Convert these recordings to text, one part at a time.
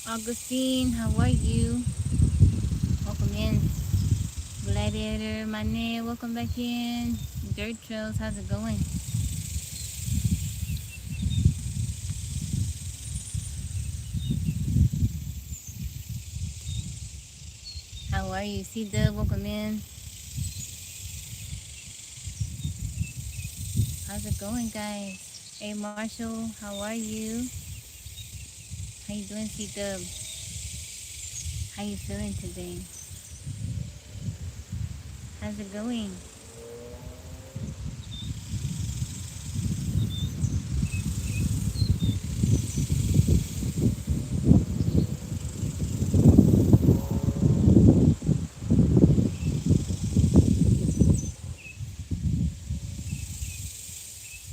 Augustine, how are you? Welcome in. Gladiator, Manet, welcome back in. Dirt Trails, how's it going? How are you? C-Dub, welcome in. How's it going, guys? Hey, Marshall, how are you? How you doing, C-Dub? How you feeling today? How's it going?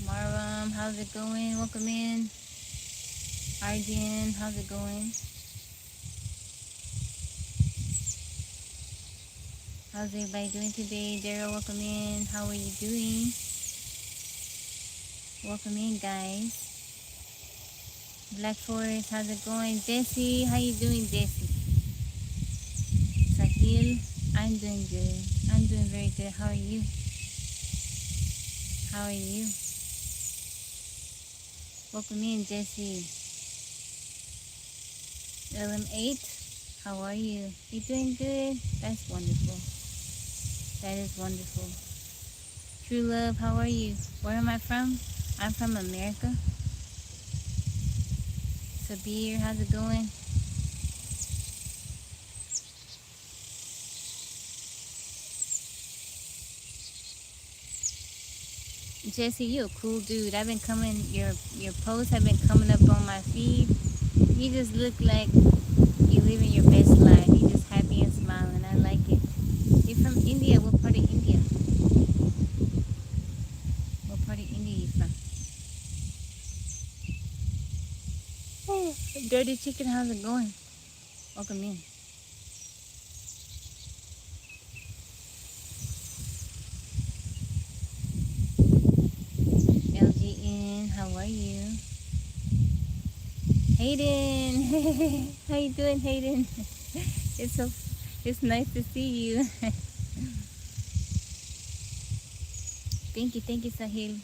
Maram, how's it going? Welcome in. Arjen, how's it going? How's everybody doing today? Daryl, welcome in. How are you doing? Welcome in, guys. Black Forest, how's it going? Jesse, how you doing, Jesse? Sahil, I'm doing good. I'm doing very good. How are you? How are you? Welcome in, Jesse. LM8, how are you? You doing good? That's wonderful. That is wonderful. True Love, how are you? Where am I from? I'm from America. Sabir, how's it going? Jesse, you a cool dude. I've been coming, your posts have been coming up on my feed. You just look like you living your best life. You just happy and smiling. I like it. You're from India. What part of India? What part of India you from? Oh, Dirty Chicken, how's it going? Welcome in. LGN, how are you? Hayden, how you doing, Hayden? It's nice to see you. Thank you, Sahil.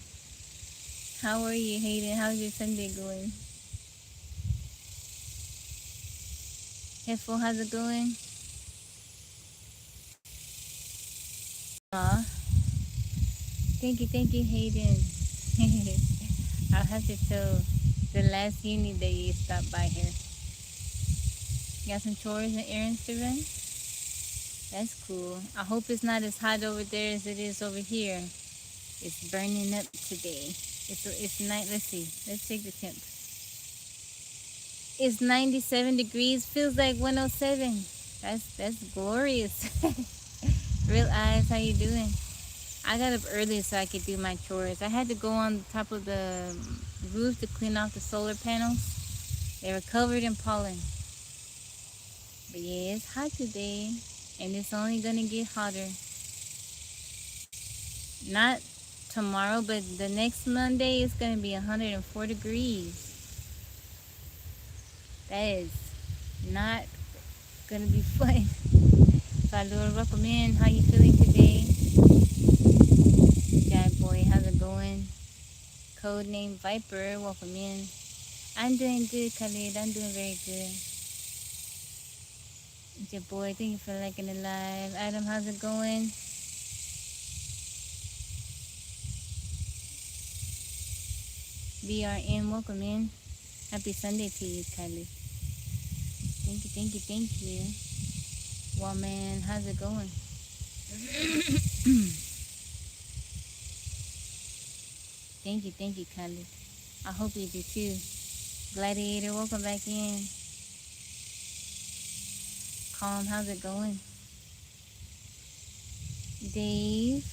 How are you, Hayden? How's your Sunday going? Hefo, how's it going? Aw, thank you, Hayden. I'll have to tell the last uni that you stopped by here. You got some chores and errands to run? That's cool. I hope it's not as hot over there as it is over here. It's burning up today. It's night. Let's see. Let's take the temp. It's 97 degrees. Feels like 107. That's glorious. Real Eyes, how you doing? I got up early so I could do my chores. I had to go on top of the roof to clean off the solar panels. They were covered in pollen. But yeah, it's hot today, and it's only gonna get hotter. Not tomorrow, but the next Monday it's gonna be 104 degrees. That is not gonna be fun. Salud, welcome in. How you feeling today? Jad boy, how's it going? Codename Viper, welcome in. I'm doing good, Khalid. I'm doing very good. It's your boy. Thank you for liking the live. Adam, how's it going? BRN, welcome in. Happy Sunday to you, Khalid. Thank you, thank you, thank you. Well, man, how's it going? thank you, Kylie. I hope you do too. Gladiator, welcome back in. Calm, how's it going? Dave,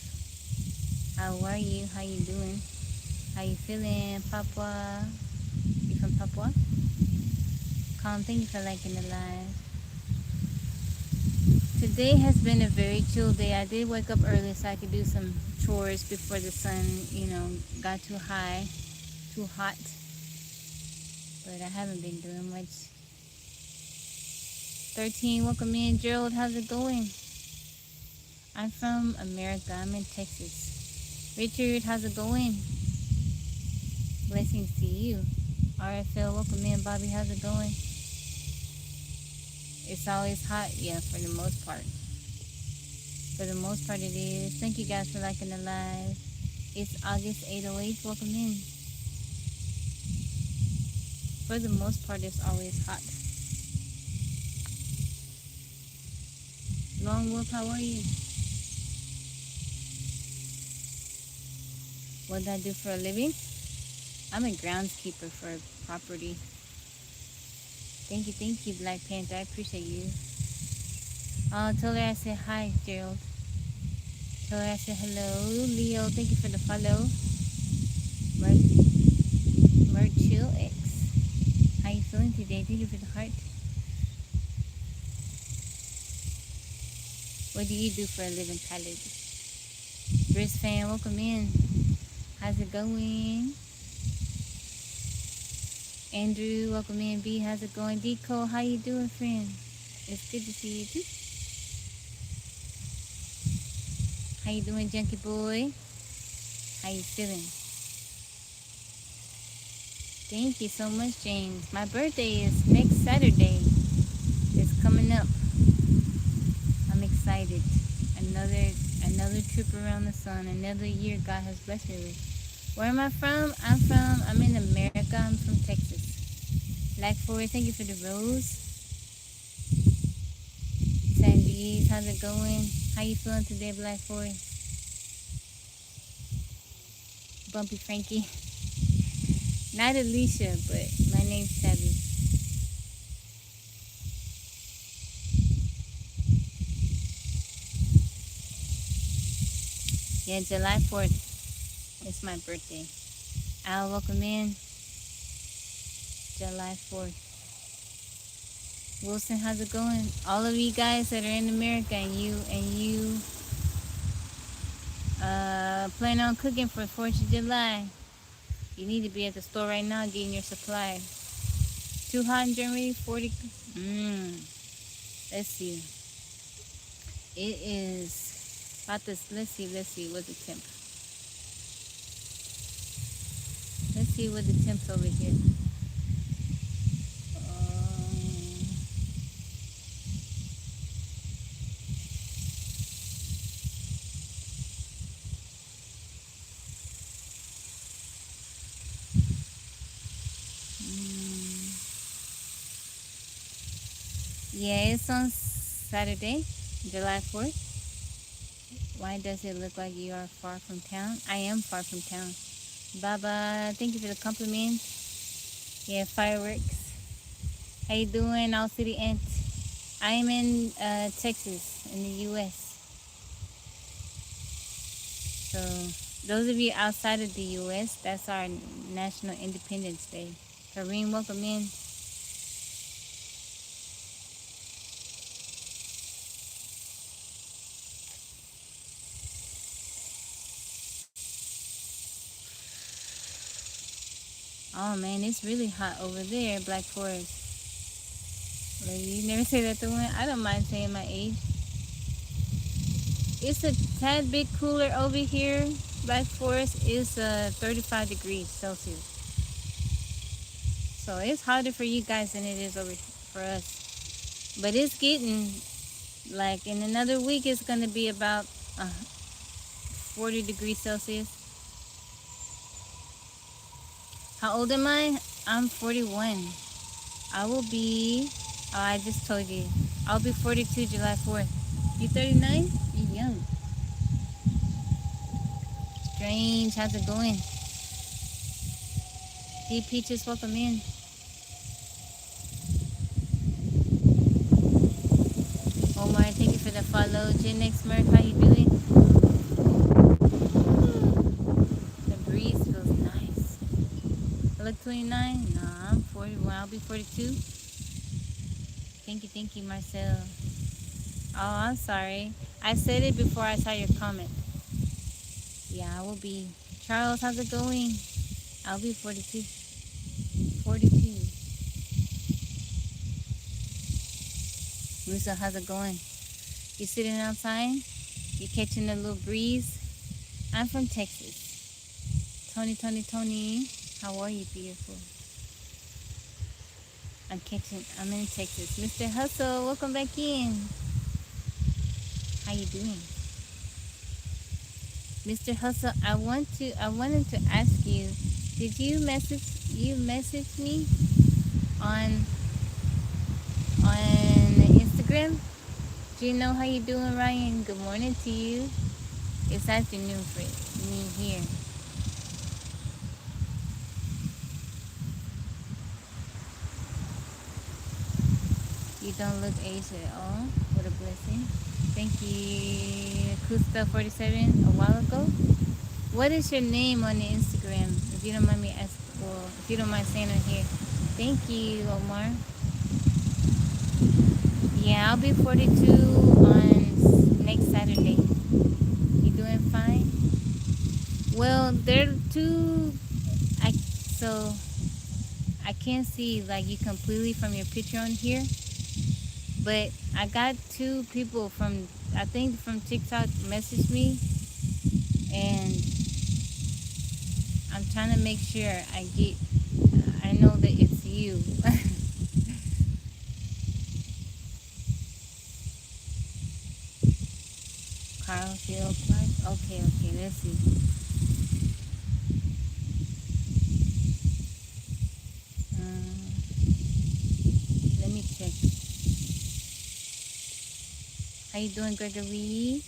how are you? How you doing? How you feeling, Papua? You from Papua? Calm, thank you for liking the live. Today has been a very chill day. I did wake up early so I could do some chores before the sun, got too hot. But I haven't been doing much. 13, welcome in. Gerald, how's it going? I'm from America. I'm in Texas. Richard, how's it going? Blessings to you. RFL, welcome in. Bobby, how's it going? It's always hot, yeah, for the most part. For the most part it is. Thank you guys for liking the live. It's August 808. Welcome in. For the most part, it's always hot. Long Wolf, how are you? What do I do for a living? I'm a groundskeeper for a property. Thank you, Black Panther. I appreciate you. Tell her I said hi, Gerald. Tell her I said hello. Leo, thank you for the follow. Merchill X. How you feeling today? Thank you for the heart. What do you do for a living, Khaled? Brisk fan, welcome in. How's it going? Andrew, welcome in. B, how's it going? Deco, how you doing, friend? It's good to see you too. How you doing, Junkie Boy? How you feeling? Thank you so much, James. My birthday is next Saturday. It's coming up. I'm excited. Another trip around the sun. Another year God has blessed me with. Where am I from? I'm in America. I'm from Texas. Black Forest, thank you for the rose. Sandy, how's it going? How you feeling today, Black Forest? Bumpy Frankie. Not Alicia, but my name's Tabby. Yeah, July 4th. It's my birthday. Al, welcome in. July 4th. Wilson, how's it going? All of you guys that are in America and you plan on cooking for 4th of July, you need to be at the store right now getting your supply. Too hot in Germany, 40. Let's see. It is about this. Let's see what the temp. Let's see what the temp's over here. Yeah, it's on Saturday, July 4th. Why does it look like you are far from town? I am far from town. Baba, thank you for the compliment. Yeah, fireworks. How you doing, All City Ant? I am in Texas, in the U.S. So, those of you outside of the U.S., that's our National Independence Day. Kareem, welcome in. Oh man, it's really hot over there, Black Forest. Like, you never say that to one. I don't mind saying my age. It's a tad bit cooler over here. Black Forest is 35 degrees Celsius. So it's harder for you guys than it is over for us. But it's getting, like, in another week, it's going to be about 40 degrees Celsius. How old am I? I'm 41. I will be Oh, I just told you. I'll be 42 July 4th. You 39? You're young. Strange. How's it going? Hey, Peaches, welcome in. Omar, thank you for the follow. Gen X Merc, how you doing? The breeze feels nice. I look 29? Nah, I'm 41. I'll be 42. Thank you, Marcel. Oh, I'm sorry. I said it before I saw your comment. Yeah, I will be. Charles, how's it going? I'll be 42. 42. Musa, how's it going? You sitting outside? You catching a little breeze? I'm from Texas. Tony. How are you, beautiful? I'm in Texas. Mr. Hustle, welcome back in. How you doing? Mr. Hustle, I wanted to ask you, did you message me on Instagram? Do you know how you doing, Ryan? Good morning to you. It's afternoon for me here. You don't look aged at all. What a blessing. Thank you, Kusta47 a while ago. What is your name on the Instagram? If you don't mind me asking, well, if you don't mind saying it here. Thank you, Omar. Yeah, I'll be 42 on next Saturday. You doing fine? Well, they're two. So I can't see like you completely from your picture on here, but I got two people from I think from TikTok messaged me, and I'm trying to make sure I know that it's you. Carlfield Clark. Okay, let's see. Let me check. How you doing, Gregory?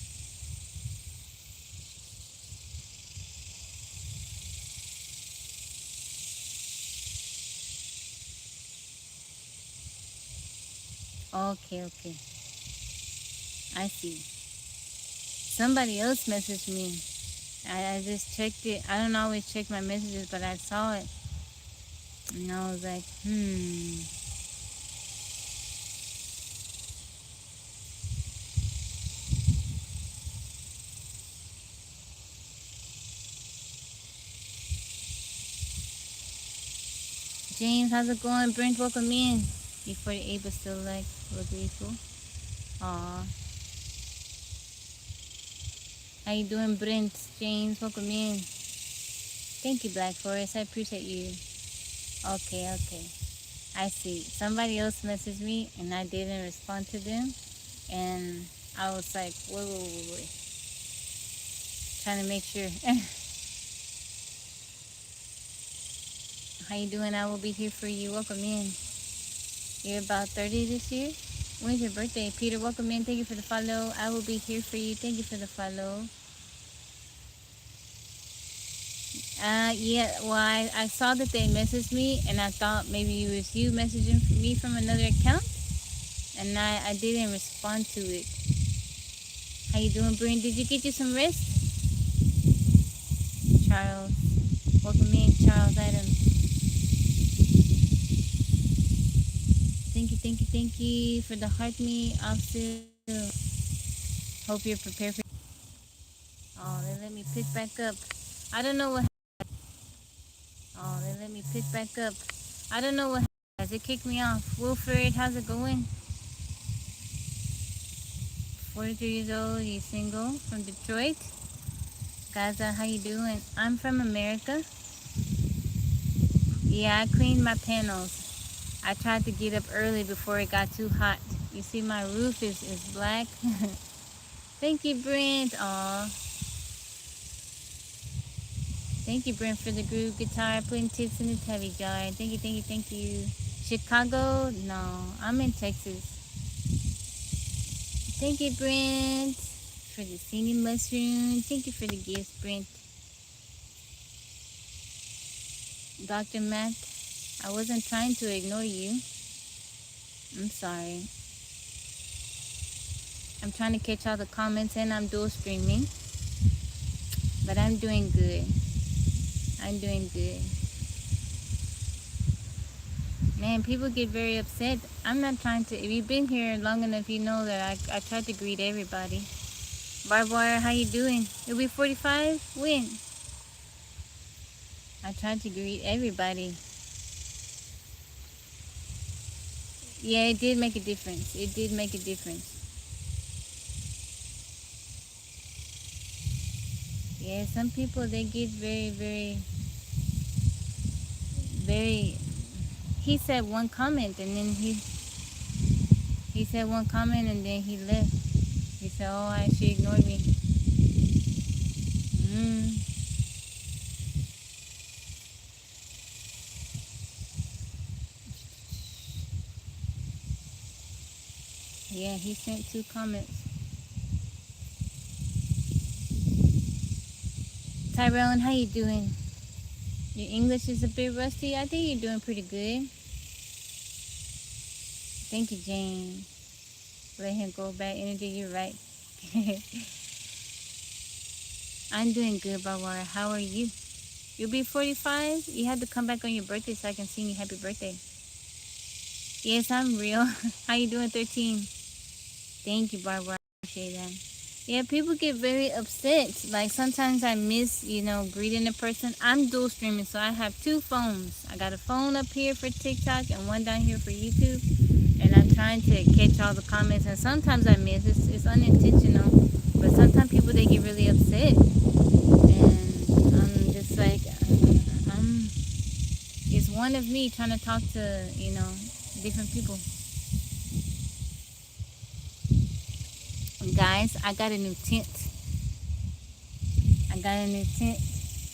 Okay. I see. Somebody else messaged me. I just checked it. I don't always check my messages, but I saw it. And I was like, James, how's it going? Brent, welcome in. Before the Ava still like, we're grateful. Aw. How you doing, Brent? James, welcome in. Thank you, Black Forest. I appreciate you. Okay. I see. Somebody else messaged me and I didn't respond to them. And I was like, wait. Trying to make sure. How you doing? I will be here for you. Welcome in. You're about 30 this year? When's your birthday? Peter, welcome in. Thank you for the follow. I will be here for you. Thank you for the follow. Yeah, well, I saw that they messaged me, and I thought maybe it was you messaging me from another account, and I didn't respond to it. How you doing, Bryn? Did you get you some rest? Charles, welcome in, Charles Adams. Thank you for the heart me offset. Hope you're prepared for. Oh, they let me pick back up. I don't know what. Oh, they let me pick back up. I don't know what. It kicked me off. Wilfred, how's it going? 43 years old, you single, from Detroit. Gaza, how you doing? I'm from America. Yeah, I cleaned my panels. I tried to get up early before it got too hot. You see my roof is black. Thank you, Brent. Aw. Thank you, Brent, for the groove guitar, putting tips in the tabby jar. Thank you. Chicago? No, I'm in Texas. Thank you, Brent, for the singing mushroom. Thank you for the gifts, Brent. Dr. Matt, I wasn't trying to ignore you. I'm sorry. I'm trying to catch all the comments and I'm dual streaming. But I'm doing good. I'm doing good. Man, people get very upset. I'm not trying to. If you've been here long enough, you know that I try to greet everybody. Barbed Wire, how you doing? You'll be 45? When? I tried to greet everybody. Yeah, it did make a difference. It did make a difference. Yeah, some people, they get very. He said one comment and then he said one comment and then he left. He said, oh, she ignored me. Yeah, he sent 2 comments. Tyrone, how you doing? Your English is a bit rusty. I think you're doing pretty good. Thank you, Jane. Let him go back. Energy, you're right. I'm doing good, Barbara. How are you? You'll be 45? You have to come back on your birthday so I can sing you happy birthday. Yes, I'm real. How you doing, 13? Thank you, Barbara. I appreciate that. Yeah, people get very upset. Like, sometimes I miss, greeting a person. I'm dual streaming, so I have 2 phones. I got a phone up here for TikTok and one down here for YouTube. And I'm trying to catch all the comments. And sometimes I miss. It's unintentional. But sometimes people, they get really upset. And I'm just like, it's one of me trying to talk to, different people. Guys, I got a new tent.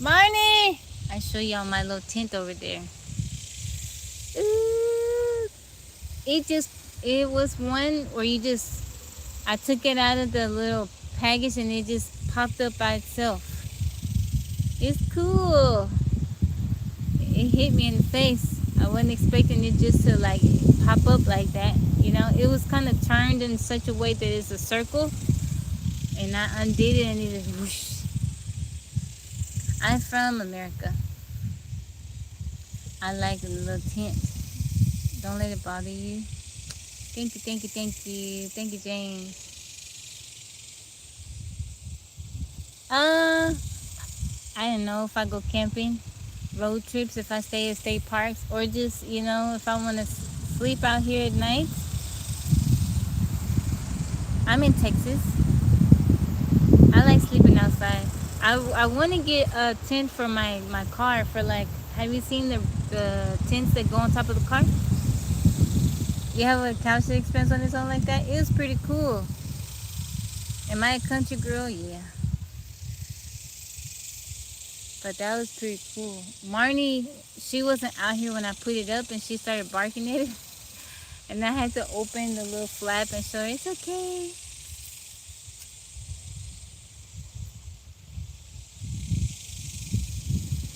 Marnie! I show y'all my little tent over there. Ooh. It was one where I took it out of the little package and it just popped up by itself. It's cool. It hit me in the face. I wasn't expecting it just to like pop up like that. It was kind of turned in such a way that it's a circle. And I undid it and it just whoosh. I'm from America. I like the little tent. Don't let it bother you. Thank you. Thank you, James. I don't know if I go camping, road trips, if I stay at state parks, or just, if I want to sleep out here at night. I'm in Texas. I like sleeping outside. I want to get a tent for my car for like, have you seen the tents that go on top of the car? You have a couch that expands on its own like that? It was pretty cool. Am I a country girl? Yeah. But that was pretty cool. Marnie, she wasn't out here when I put it up and she started barking at it. And I had to open the little flap and show her, it's okay.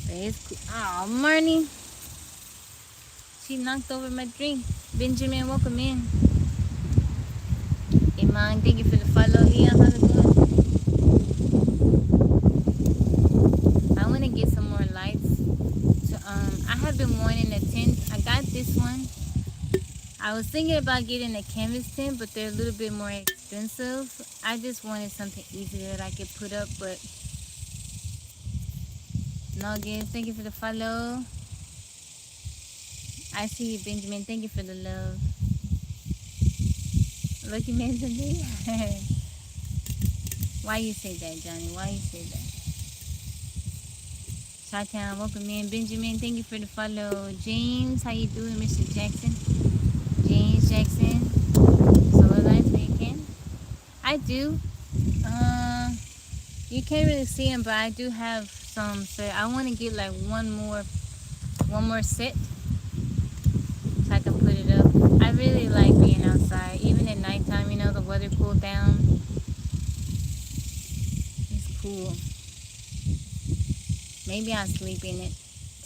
But it's cool. Oh, Marnie. She knocked over my drink. Benjamin, welcome in. Iman, thank you for the follow. Ian, how's it going? I want to get some more lights. So, I have been wanting a tent. I got this one. I was thinking about getting a canvas tent, but they're a little bit more expensive. I just wanted something easy that I could put up, but Noggin, thank you for the follow. I see you, Benjamin. Thank you for the love. Lucky man today. Why you say that, Johnny? Why you say that? Chi-Town, welcome in. Benjamin, thank you for the follow. James, how you doing, Mr. Jackson? James Jackson. Solar lights when you can? I do. You can't really see them, but I do have some. So I want to get like one more set, so I can Maybe I'll sleep in it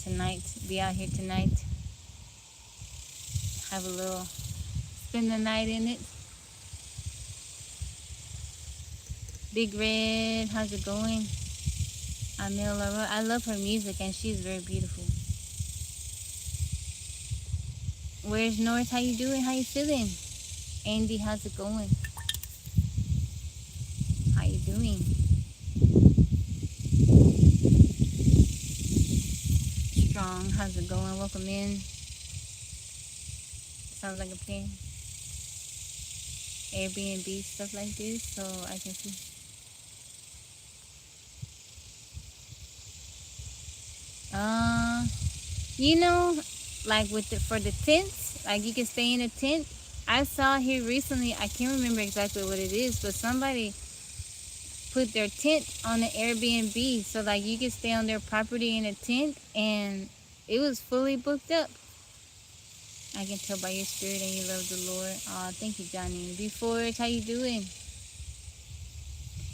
tonight. Be out here tonight. Have a little, spend the night in it. Big Red, how's it going? I love her music and she's very beautiful. Where's North? How you doing? How you feeling? Andy, how's it going? How you doing? Strong, how's it going? Welcome in. Sounds like a plan. Airbnb, stuff like this, so I can see. You know, like for the tents, like you can stay in a tent. I saw here recently, I can't remember exactly what it is, but somebody put their tent on an Airbnb, so like you can stay on their property in a tent, and it was fully booked up. I can tell by your spirit and you love the Lord. Oh, thank you, Johnny. Before, how you doing?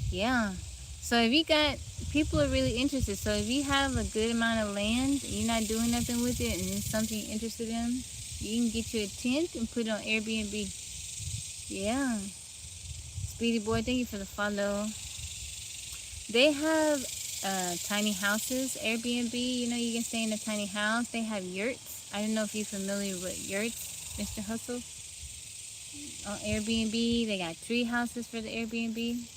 Yeah. So if you got, people are really interested. So if you have a good amount of land, you're not doing nothing with it, and it's something you're interested in, you can get you a tent and put it on Airbnb. Yeah. Speedy Boy, thank you for the follow. They have tiny houses, Airbnb. You know, you can stay in a tiny house. They have yurts. I don't know if you're familiar with yurts, Mr. Hustle. On Airbnb, they got tree houses for the Airbnb.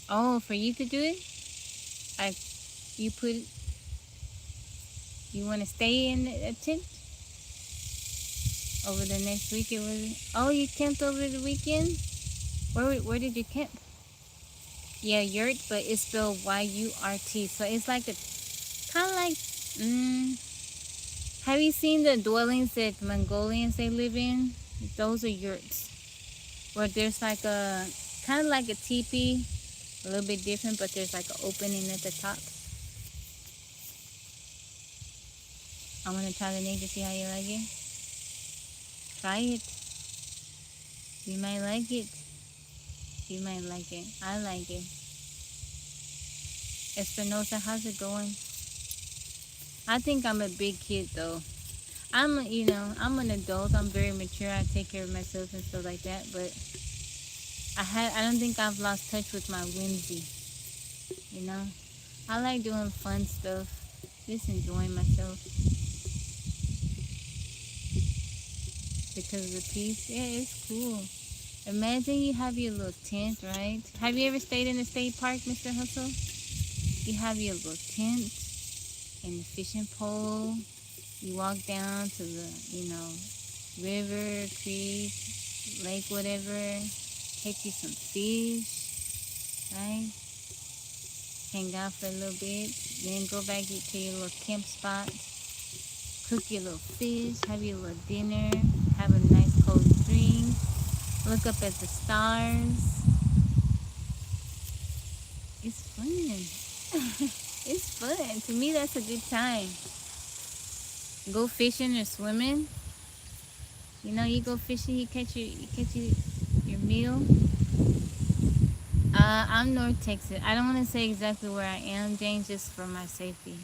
Oh, for you to do it? You want to stay in a tent over the next weekend? Oh, you camped over the weekend? Where did you camp? Yeah, yurt, but it's spelled Y-U-R-T. So it's like kind of like, have you seen the dwellings that Mongolians they live in? Those are yurts. Where there's like kind of like a teepee, a little bit different, but there's like an opening at the top. I'm going to try the name to see how you like it. Try it. You might like it. You might like it. I like it. Espinosa, how's it going? I think I'm a big kid though. I'm an adult. I'm very mature. I take care of myself and stuff like that. But I don't think I've lost touch with my whimsy. You know, I like doing fun stuff, just enjoying myself because of the peace. Yeah, it's cool. Imagine you have your little tent, right? Have you ever stayed in a state park, Mr. Hustle? You have your little tent and the fishing pole. You walk down to the, river, creek, lake, whatever. Catch you some fish, right? Hang out for a little bit. Then go back to your little camp spot. Cook your little fish. Have your little dinner. Have a nice cold drink. Look up at the stars. It's fun. It's fun. To me, that's a good time. Go fishing or swimming. You know, you go fishing, you catch your meal. I'm North Texas. I don't want to say exactly where I am, James, just for my safety.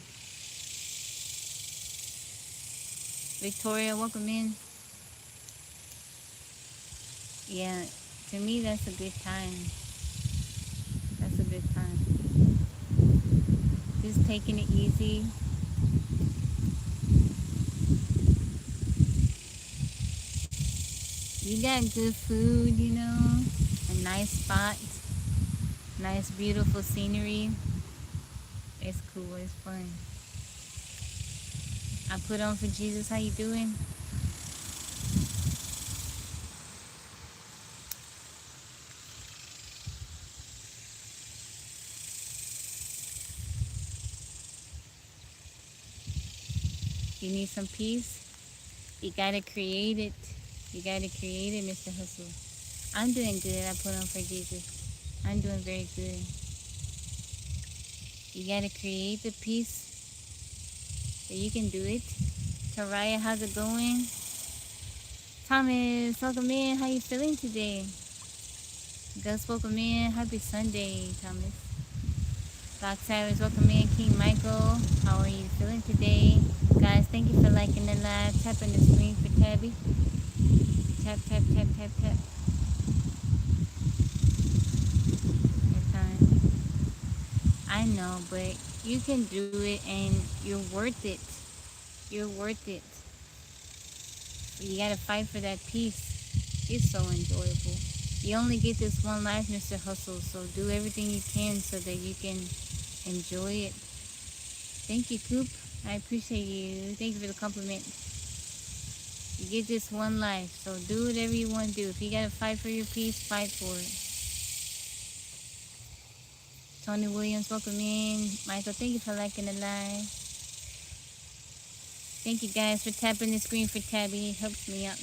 Victoria, welcome in. Yeah, to me, that's a good time. That's a good time. Just taking it easy. You got good food, a nice spot, nice beautiful scenery. It's cool, it's fun. I put on for Jesus. How you doing? You need some peace? You gotta create it. You gotta create it, Mr. Hustle. I'm doing good. I put on for Jesus. I'm doing very good. You gotta create the peace so you can do it. Taraya, how's it going? Thomas, welcome in. How you feeling today? Gus, welcome in. Happy Sunday, Thomas. Doc Savage, welcome in. King Michael, how are you feeling today? Guys, thank you for liking the live. Tapping the screen for Tabby. Tap, tap, tap, tap, tap. Your time. I know, but you can do it and you're worth it. You're worth it. You gotta fight for that peace. It's so enjoyable. You only get this one life, Mr. Hustle, so do everything you can so that you can enjoy it. Thank you, Coop. I appreciate you. Thank you for the compliment. You get this one life, so do whatever you want to do. If you gotta fight for your peace, fight for it. Tony Williams, welcome in. Michael, thank you for liking the live. Thank you guys for tapping the screen for Tabby. It helps me out.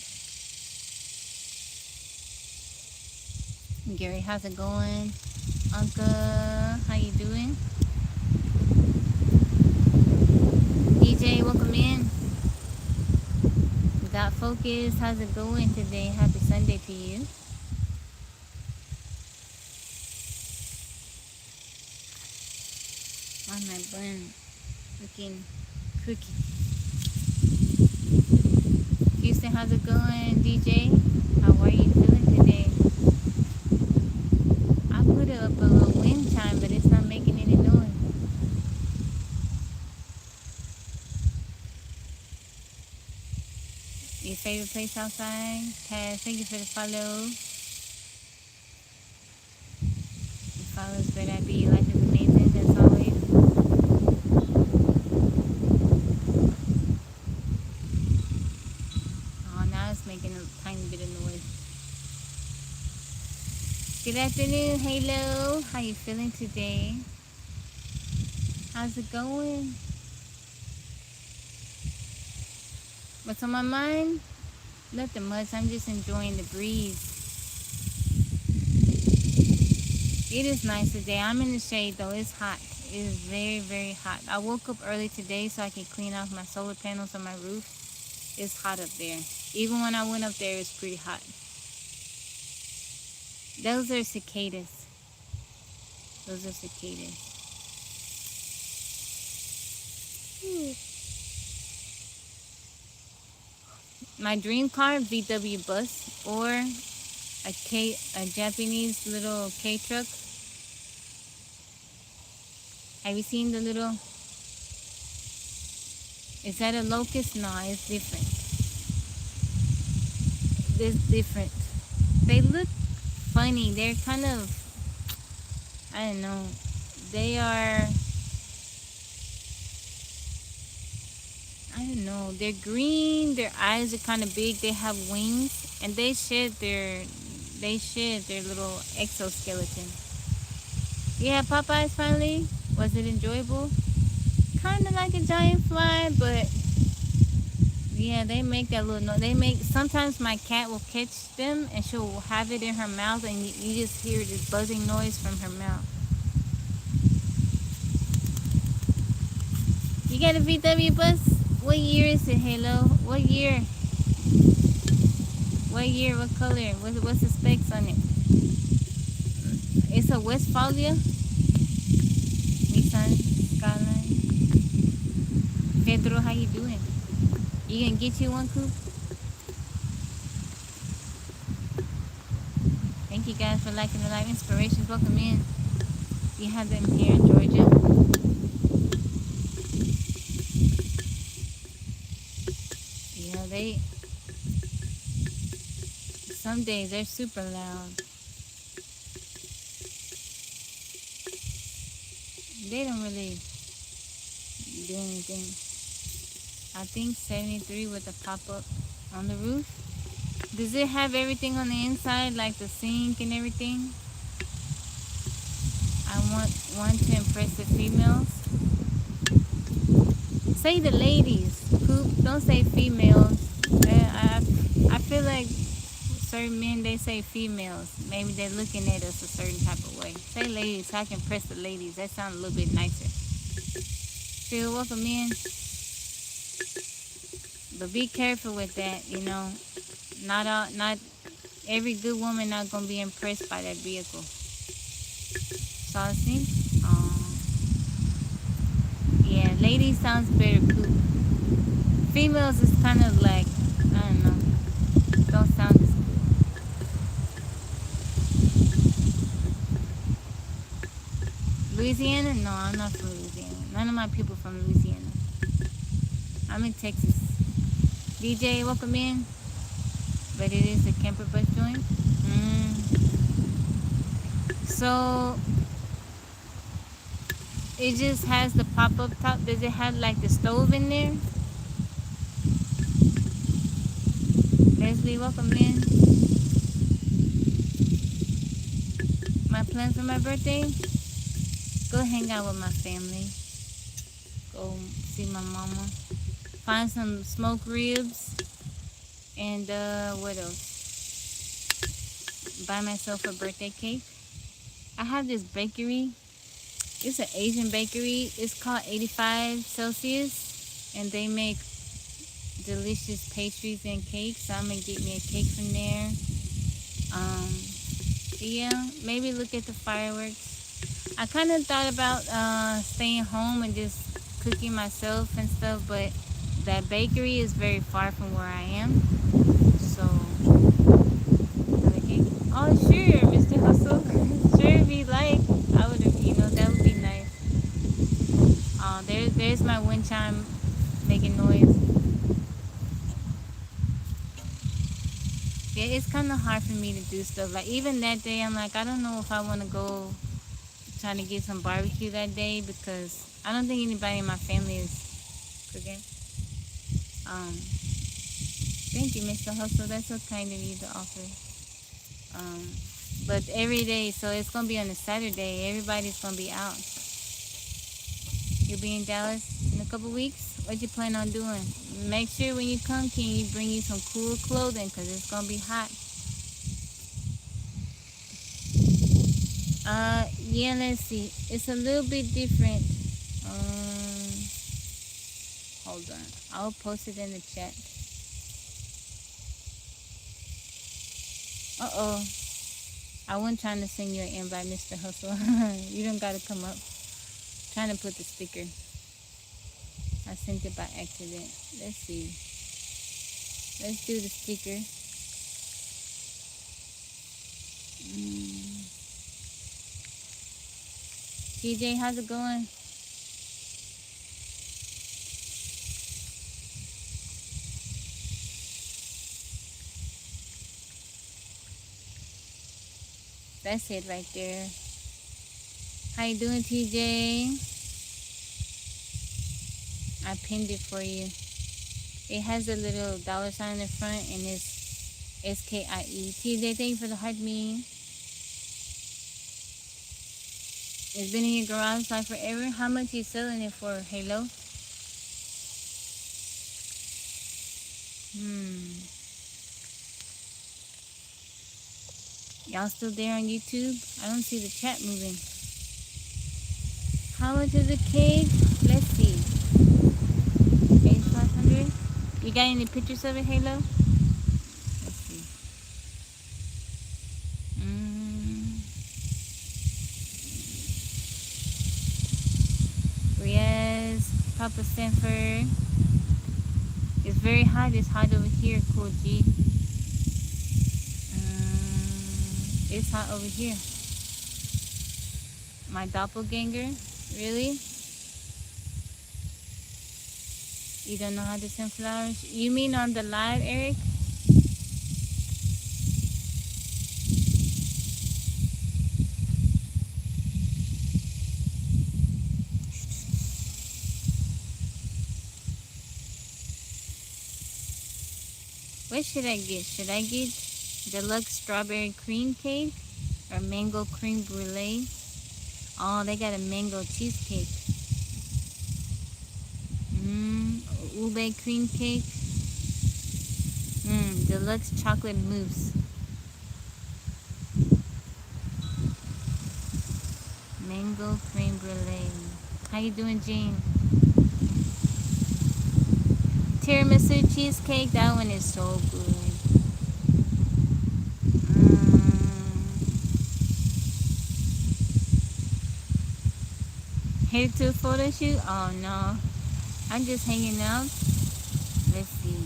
Gary, how's it going? Uncle, how you doing? DJ, welcome in. We got Focus. How's it going today? Happy Sunday to you. On my bun, looking cookie. Houston, how's it going? DJ, how are you feeling today? I put up a little wind chime, but it's not making any noise. Your favorite place outside? Taz, thank you for the follow. The follows TheRubytulip. Life is amazing as always. Oh, now it's making a tiny bit of noise. Good afternoon, Halo. How you feeling today? How's it going? What's on my mind? Nothing much. I'm just enjoying the breeze. It is nice today. I'm in the shade though. It's hot. It is very, very hot. I woke up early today so I can clean off my solar panels on my roof. It's hot up there. Even when I went up there, it's pretty hot. Those are cicadas. Those are cicadas. My dream car, VW bus, or a Japanese little K truck. Have you seen the little? Is that a Locust? No, it's different. It's different. They look funny. They're kind of, I don't know. They are, I don't know. They're green. Their eyes are kind of big. They have wings, and they shed their little exoskeleton. Yeah, Popeyes finally. Was it enjoyable? Kind of like a giant fly, but yeah, they make that little noise. They make, sometimes my cat will catch them and she'll have it in her mouth, and you just hear this buzzing noise from her mouth. You got a VW bus? What year is it, Halo? What year? What year? What color? What's the specs on it? It's a Westphalia Nissan Skyline. Pedro, how you doing? You gonna get you one, Coop? Thank you guys for liking the live. Inspirations, welcome in. You have them here in Georgia. You know, some days they're super loud. They don't really do anything. I think 73 with a pop-up on the roof. Does it have everything on the inside, like the sink and everything? I want one to impress the females. Say the ladies, Coop. Don't say females. I feel like certain men, they say females. Maybe they're looking at us a certain type of way. Say ladies so I can impress the ladies. That sounds a little bit nicer. Feel welcome in. But be careful with that, you know. Not every good woman not gonna be impressed by that vehicle. Saucy. Yeah, lady sounds better cool. Females is kind of like, I don't know, don't sound as good. Louisiana? No, I'm not from Louisiana. None of my people from Louisiana. I'm in Texas. DJ, welcome in. But it is a camper bus joint. So it just has the pop-up top. Does it have like the stove in there? Leslie, welcome in. My plans for my birthday? Go hang out with my family. Go see my mama. Find some smoked ribs. And what else? Buy myself a birthday cake. I have this bakery. It's an Asian bakery. It's called 85 Celsius. And they make delicious pastries and cakes. So I'm going to get me a cake from there. Yeah, maybe look at the fireworks. I kind of thought about staying home and just cooking myself and stuff, but that bakery is very far from where I am. So, okay. Oh, sure, Mr. Hustle. Sure, if you like, I would have, that would be nice. Oh, there's my wind chime making noise. Yeah, it's kind of hard for me to do stuff. Like, even that day, I'm like, I don't know if I want to go trying to get some barbecue that day because I don't think anybody in my family is cooking. Thank you, Mr. Hustle. That's so kind of you to offer. But every day, so it's going to be on a Saturday. Everybody's going to be out. You'll be in Dallas in a couple weeks? What you plan on doing? Make sure when you come, can you bring you some cool clothing because it's going to be hot. Yeah, let's see. It's a little bit different. Hold on. I'll post it in the chat. Uh-oh. I wasn't trying to send you an invite, Mr. Hustle. You don't got to come up. I'm trying to put the sticker. I sent it by accident. Let's see. Let's do the sticker. TJ, how's it going? That's it right there. How you doing, TJ? I pinned it for you. It has a little dollar sign in the front and it's SKIE. TJ, thank you for the heart me. It's been in your garage like forever. How much you selling it for, Halo? Y'all still there on YouTube? I don't see the chat moving. How much is a cake? Let's see. 8,500. You got any pictures of it, Halo? Let's see. Riaz, Papa Sanford. It's very hot. It's hot over here. Cool G. It's hot over here. My doppelganger? Really? You don't know how to send flowers? You mean on the live, Eric? What should I get? Should I get deluxe strawberry cream cake or mango cream brulee? Oh, they got a mango cheesecake. Ube cream cake. Deluxe chocolate mousse. Mango cream brulee. How you doing, Jean? Tiramisu cheesecake. That one is so good. Headed to a photo shoot? Oh no. I'm just hanging out. Let's see.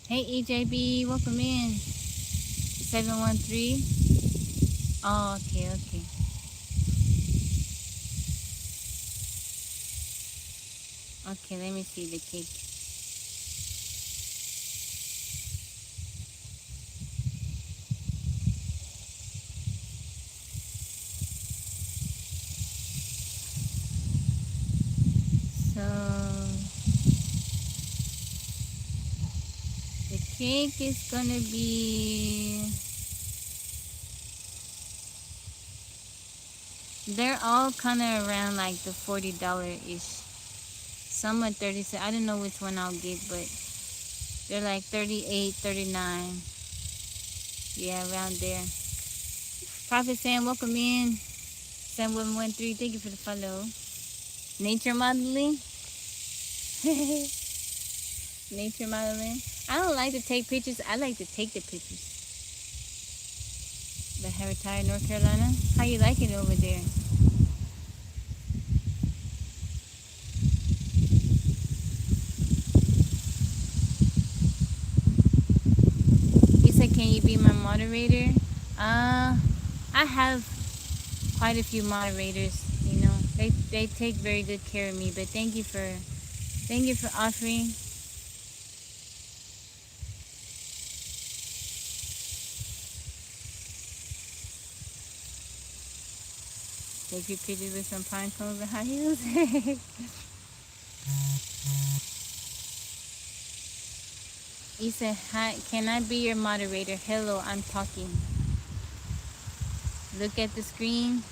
Hey EJB, welcome in. 713. Oh, okay, okay. Okay, let me see the cake. So the cake is gonna be, they're all kind of around like the $40-ish. Some are 37. I don't know which one I'll get, but they're like 38, 39. Yeah, around there. Prophet Sam, welcome in. 7113, thank you for the follow. Nature modeling. Nature modeling. I don't like to take pictures. I like to take the pictures. But have retired North Carolina. How you like it over there? You said, can you be my moderator? I have quite a few moderators. You know, they take very good care of me. But thank you for offering. Take your pictures with some pine cones and high heels. He said, hi, can I be your moderator? Hello, I'm talking. Look at the screen.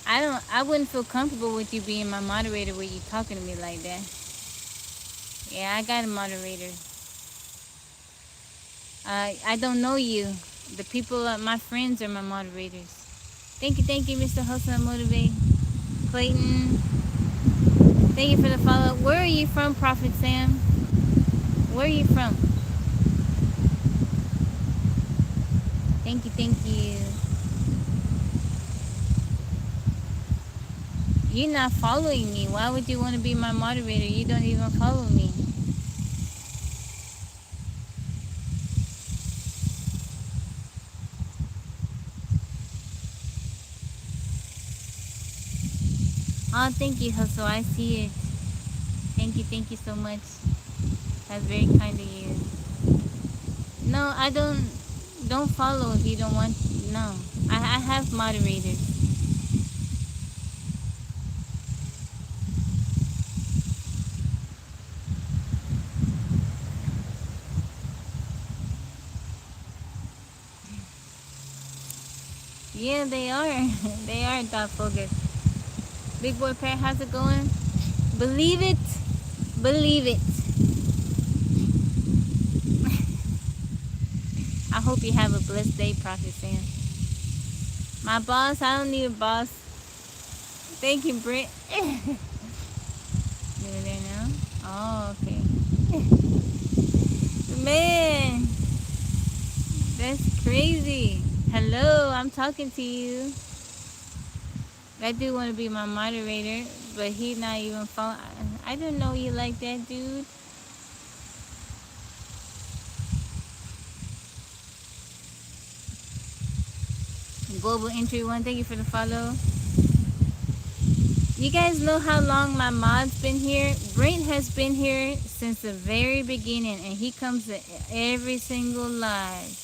I wouldn't feel comfortable with you being my moderator with you talking to me like that. Yeah, I got a moderator. I don't know you. The people, my friends are my moderators. Thank you, Mr. Hustle and Motivate. Clayton, thank you for the follow. Where are you from, Prophet Sam? Where are you from? Thank you. You're not following me. Why would you want to be my moderator? You don't even follow me. Oh, thank you, Hustle. I see it. Thank you so much. That's very kind of you. No, I don't follow if you don't want. No, I have moderators. Yeah, they are. They are doppelgangers. Big boy Pat, how's it going? Believe it. Believe it. I hope you have a blessed day, Prophet Sam. My boss, I don't need a boss. Thank you, Britt. You there now? Oh, okay. Man, that's crazy. Hello, I'm talking to you. I do want to be my moderator, but he's not even following. I don't know you like that, dude. Global Entry 1, thank you for the follow. You guys know how long my mod's been here? Brent has been here since the very beginning, and he comes to every single live.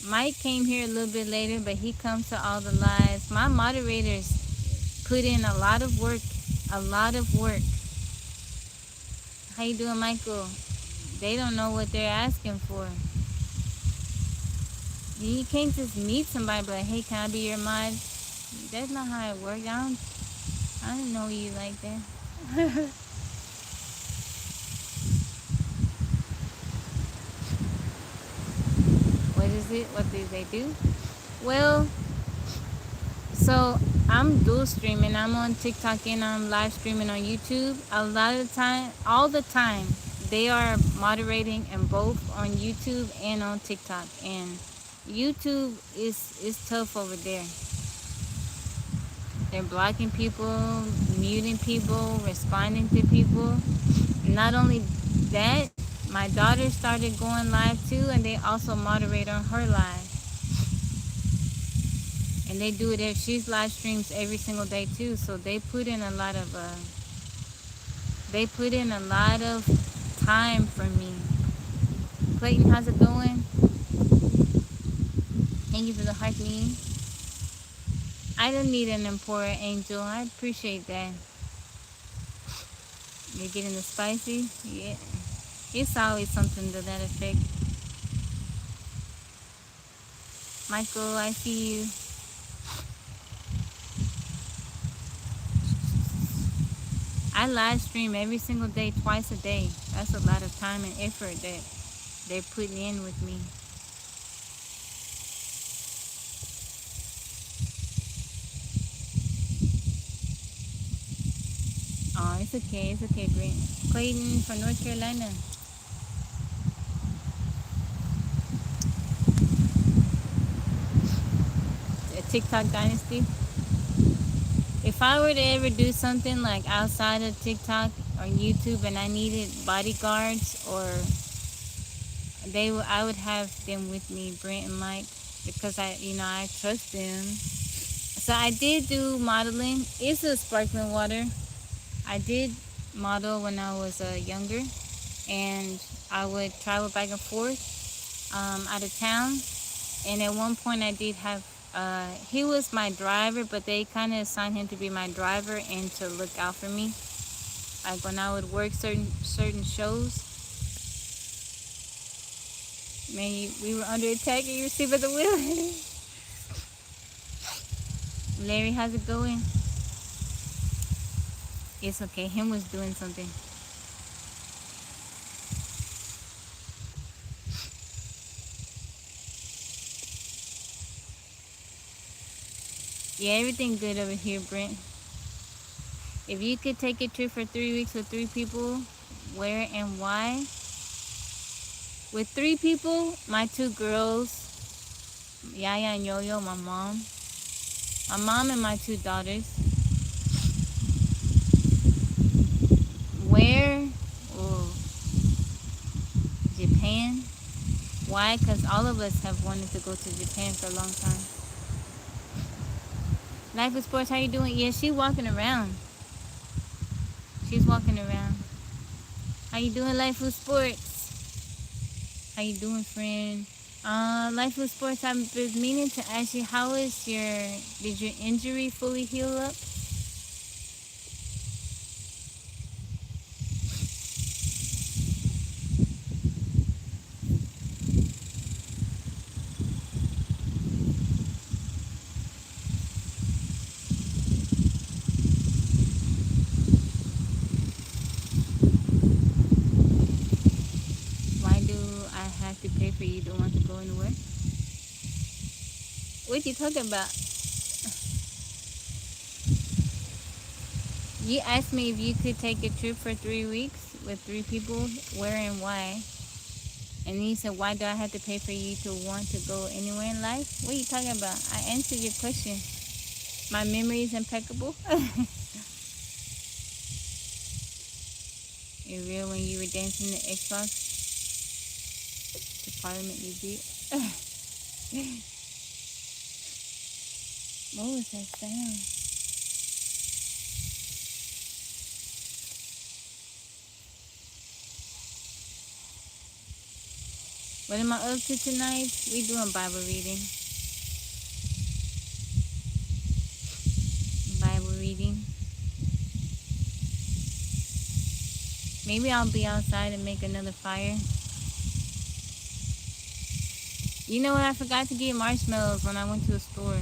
Mike came here a little bit later, but he comes to all the lives. My moderators put in a lot of work. A lot of work. How you doing, Michael? They don't know what they're asking for. You can't just meet somebody but like, hey, can I be your mod? That's not how it works. I don't know you like that. What is it? What do they do? Well, so I'm dual streaming. I'm on TikTok and I'm live streaming on YouTube. A lot of the time, all the time, they are moderating and both on YouTube and on TikTok. And YouTube is tough over there. They're blocking people, muting people, responding to people. Not only that, my daughter started going live too, and they also moderate on her live. And they do it if she's live streams every single day too. So they put in a lot of time for me. Clayton, how's it going? Thank you for the heart me. I don't need an important angel. I appreciate that. You're getting the spicy? Yeah. It's always something to that effect. Michael, I see you. I live stream every single day, twice a day. That's a lot of time and effort that they're putting in with me. Oh, it's okay, Brent. Clayton from North Carolina. A TikTok dynasty. If I were to ever do something like outside of TikTok or YouTube and I needed bodyguards or I would have them with me, Brent and Mike, because I trust them. So I did do modeling. It's a sparkling water. I did model when I was younger, and I would travel back and forth out of town. And at one point I did have, he was my driver, but they kind of assigned him to be my driver and to look out for me. Like when I would work certain shows. Man, we were under attack and you were asleep at the wheel. Larry, how's it going? It's okay. Him was doing something. Yeah, everything good over here, Brent. If you could take a trip for 3 weeks with 3 people, where and why? With 3 people, my 2 girls, Yaya and Yo-Yo, my mom and my 2 daughters. Where? Oh, Japan. Why? Because all of us have wanted to go to Japan for a long time. Life with Sports, how you doing? Yeah, she's walking around. She's walking around. How you doing, Life with Sports? How you doing, friend? Life with Sports, I was meaning to ask you, did your injury fully heal up? Why do I have to pay for you to want to go anywhere? What you talking about? You asked me if you could take a trip for 3 weeks with 3 people, where and why? And then you said, why do I have to pay for you to want to go anywhere in life? What are you talking about? I answered your question. My memory is impeccable. It real when you were dancing the Xbox to Parliament you beat. What was that sound? What am I up to tonight? We doing Bible reading. Bible reading. Maybe I'll be outside and make another fire. You know what? I forgot to get marshmallows when I went to the store.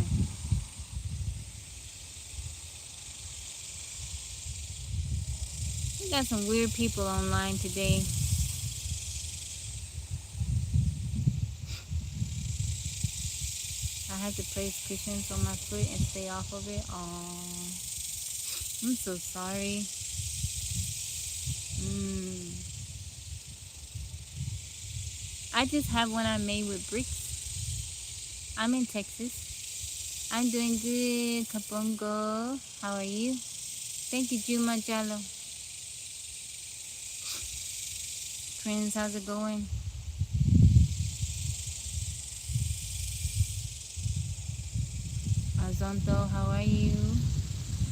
We got some weird people online today. I had to place cushions on my foot and stay off of it. Oh, I'm so sorry. I just have one I made with bricks. I'm in Texas. I'm doing good, Kapungo. How are you? Thank you, Juma Jalo. Friends, how's it going? Azonto, how are you?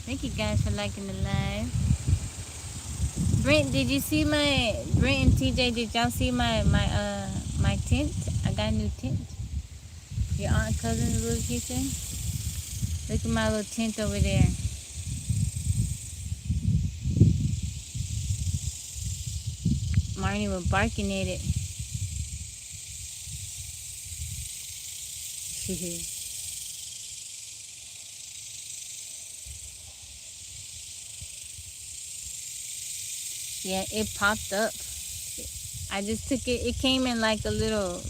Thank you guys for liking the live. Brent, did you see my Brent and TJ? Did y'all see my tent? I got a new tent. Your aunt cousin's little kitchen. Look at my little tent over there. Marnie was barking at it. Yeah, it popped up. I just took it. It came in like a little,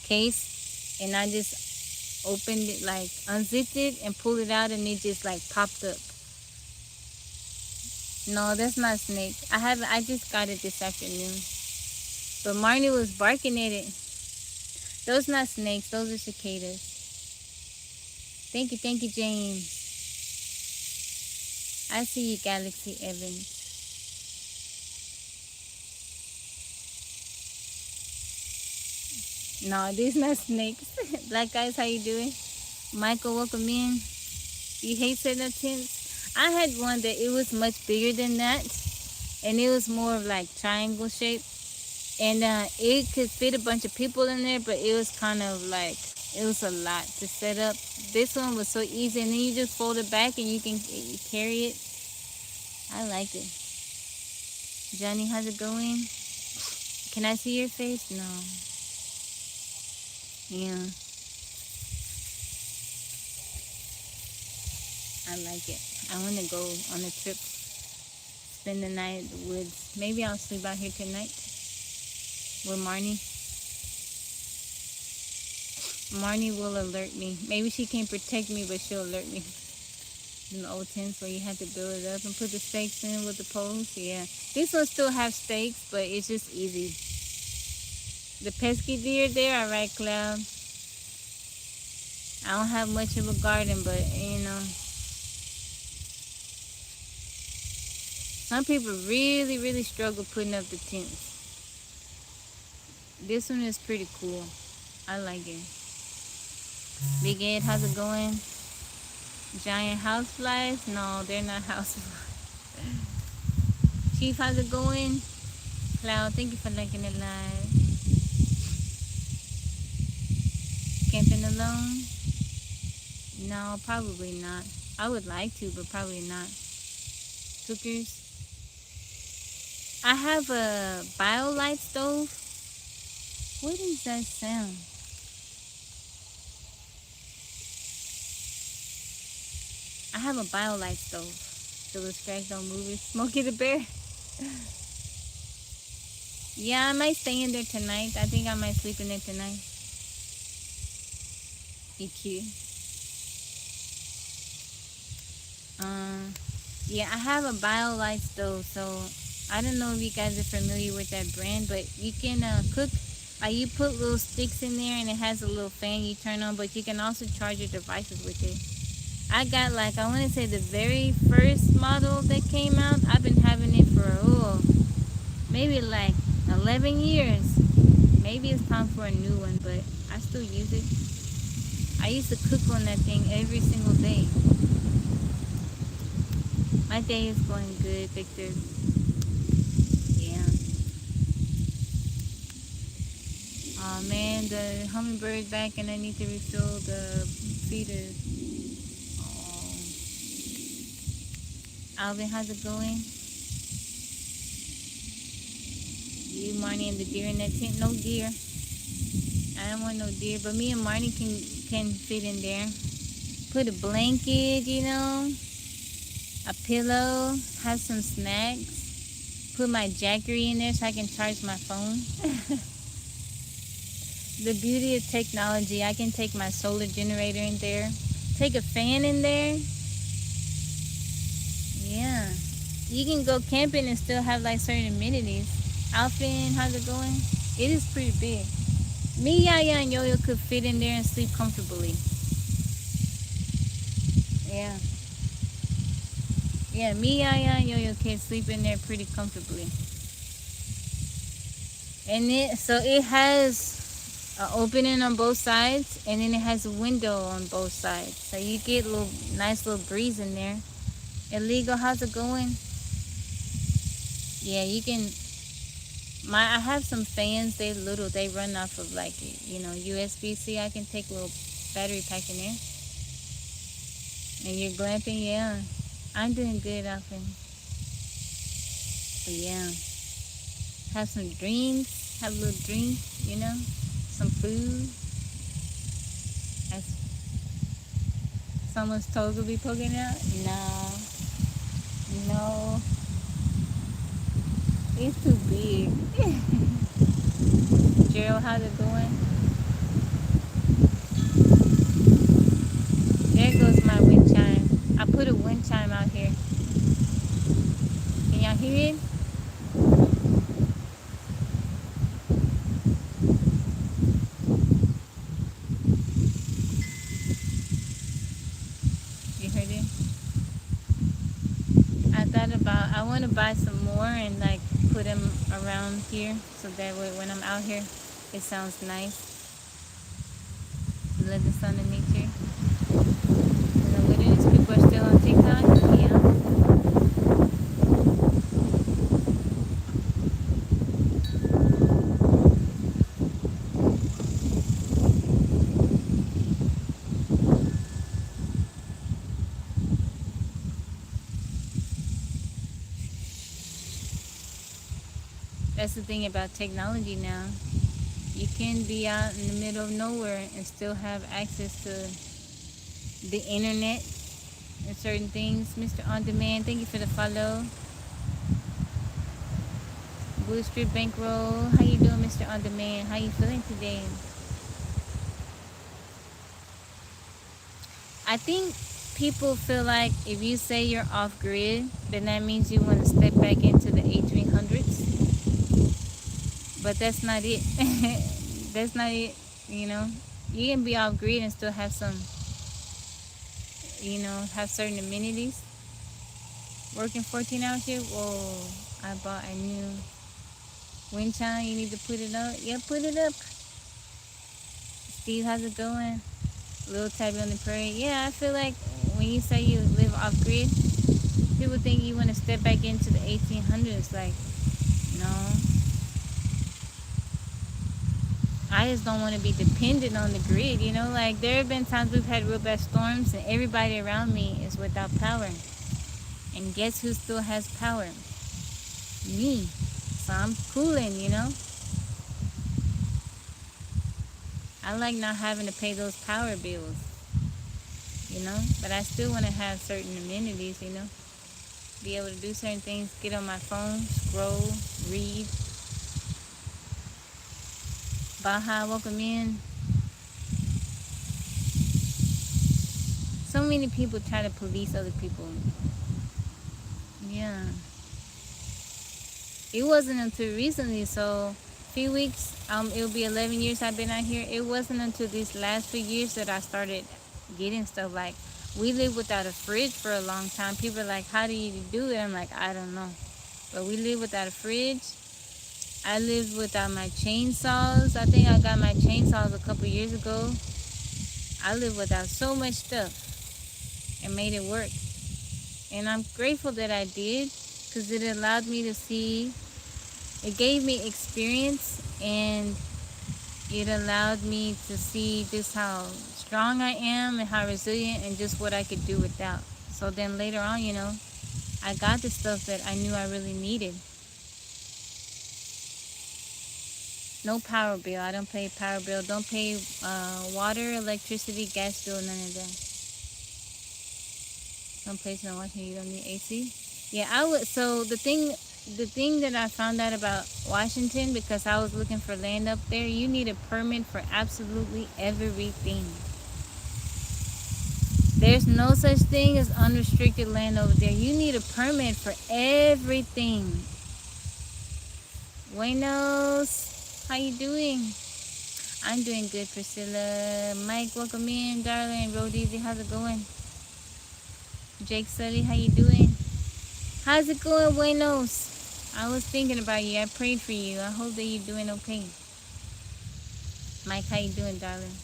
case, and I just opened it, like unzipped it and pulled it out, and it just like popped up. No, that's not snake. I just got it this afternoon. But Marnie was barking at it. Those not snakes. Those are cicadas. Thank you, James. I see you, Galaxy Evans. No, these not snakes. Black guys, how you doing? Michael, welcome in. You hate setting up tents? I had one that it was much bigger than that, and it was more of like triangle shape, and it could fit a bunch of people in there, but it was kind of like, it was a lot to set up. This one was so easy, and then you just fold it back and you can carry it. I like it. Johnny, how's it going? Can I see your face? No. Yeah. I like it. I want to go on a trip, spend the night in the woods. Maybe I'll sleep out here tonight with Marnie. Marnie will alert me. Maybe she can't protect me, but she'll alert me. In the old tents where you had to build it up and put the stakes in with the poles. Yeah. This one still have stakes, but it's just easy. The pesky deer there, all right, Cloud. I don't have much of a garden, but some people really, really struggle putting up the tents. This one is pretty cool. I like it. Big Ed, how's it going? Giant houseflies? No, they're not houseflies. Chief, how's it going? Cloud, thank you for liking it live. Camping alone? No, probably not. I would like to, but probably not. Cookers? I have a BioLite stove. What is that sound? I have a BioLite stove. So the scratch don't move it. Smokey the Bear? Yeah, I might stay in there tonight. I think I might sleep in there tonight. EQ. Yeah, I have a BioLite stove, so I don't know if you guys are familiar with that brand, but you can cook. You put little sticks in there, and it has a little fan you turn on, but you can also charge your devices with it. I got I want to say the very first model that came out. I've been having it for maybe 11 years. Maybe it's time for a new one, but I still use it. I used to cook on that thing every single day. My day is going good, Victor. Yeah. Oh man, the hummingbird's back and I need to refill the feeders. Oh. Alvin, how's it going? You, Marnie, and the deer in that tent? No deer. I don't want no deer, but me and Marty can fit in there. Put a blanket, you know, a pillow, have some snacks. Put my Jackery in there so I can charge my phone. The beauty of technology, I can take my solar generator in there. Take a fan in there. Yeah. You can go camping and still have like certain amenities. Alphin, how's it going? It is pretty big. Me, Yaya, and Yo-Yo could fit in there and sleep comfortably. Yeah. Yeah, me, Yaya, and Yo-Yo can sleep in there pretty comfortably. And it has an opening on both sides, and then it has a window on both sides. So you get a nice little breeze in there. Illegal, how's it going? Yeah, you can. I have some fans. They run off of like USB-C. I can take a little battery pack in there. And you're glamping, yeah. I'm doing good, Alvin. But yeah, have some dreams. Have a little drink, some food. As someone's toes will be poking out. No, it's too big. Gerald, how's it going? There goes my wind chime. I put a wind chime out here. Can y'all hear it? You heard it? I want to buy some more and like put them around here so that way when I'm out here it sounds nice. Let the sun and nature. And the wilderness people are still on TikTok. Yeah. That's the thing about technology now. You can be out in the middle of nowhere and still have access to the internet and certain things. Mr. On Demand, thank you for the follow. Blue Street Bankroll, how you doing, Mr. On Demand? How you feeling today? I think people feel like if you say you're off grid, then that means you want to step back into the A300s. But that's not it. That's not it, You can be off grid and still have some, have certain amenities. Working 14 hours here, whoa, I bought a new wind chime. You need to put it up. Yeah, put it up. Steve, how's it going? Little Tabby on the Prairie. Yeah, I feel like when you say you live off grid, people think you want to step back into the 1800s. Like, no. I just don't want to be dependent on the grid, Like, there have been times we've had real bad storms and everybody around me is without power. And guess who still has power? Me. So I'm cooling, I like not having to pay those power bills, But I still want to have certain amenities, Be able to do certain things, get on my phone, scroll, read. Baja, welcome in. So many people try to police other people. Yeah. It wasn't until recently, so a few weeks, it'll be 11 years I've been out here. It wasn't until these last few years that I started getting stuff. Like, we lived without a fridge for a long time. People are like, how do you do it? I'm like, I don't know. But we lived without a fridge. I lived without my chainsaws. I think I got my chainsaws a couple years ago. I lived without so much stuff and made it work. And I'm grateful that I did, because it allowed me to see, it gave me experience, and it allowed me to see just how strong I am and how resilient and just what I could do without. So then later on, I got the stuff that I knew I really needed. No power bill. I don't pay power bill. Don't pay water, electricity, gas bill, none of that. Some place in Washington you don't need AC. Yeah, I would. So the thing that I found out about Washington, because I was looking for land up there, you need a permit for absolutely everything. There's no such thing as unrestricted land over there. You need a permit for everything. Buenos, how you doing? I'm doing good, Priscilla. Mike, welcome in, darling. Rhodeezy, how's it going? Jake Sully, how you doing? How's it going, Buenos? I was thinking about you. I prayed for you. I hope that you're doing okay. Mike, how you doing, darling?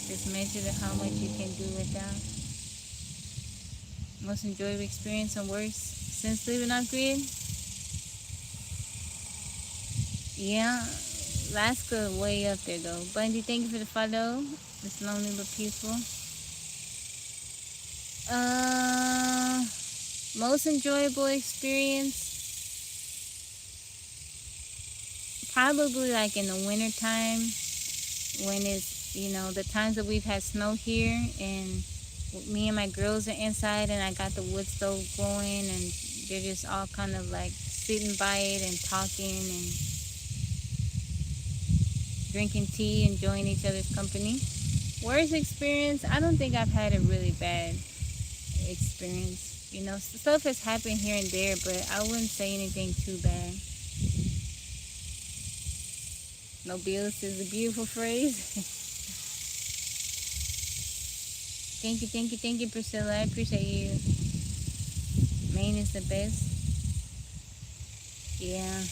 Just measure how much you can do without. Most enjoyable experience and worst since living off grid? Yeah, Alaska way up there though. Bundy, thank you for the follow. It's lonely but peaceful. Most enjoyable experience? Probably like in the winter time when it's, you know, the times that we've had snow here and me and my girls are inside and I got the wood stove going and they're just all kind of like sitting by it and talking and drinking tea, enjoying each other's company. Worst experience? I don't think I've had a really bad experience. You know, stuff has happened here and there, but I wouldn't say anything too bad. No bills is a beautiful phrase. Thank you, Priscilla. I appreciate you. Maine is the best. Yeah.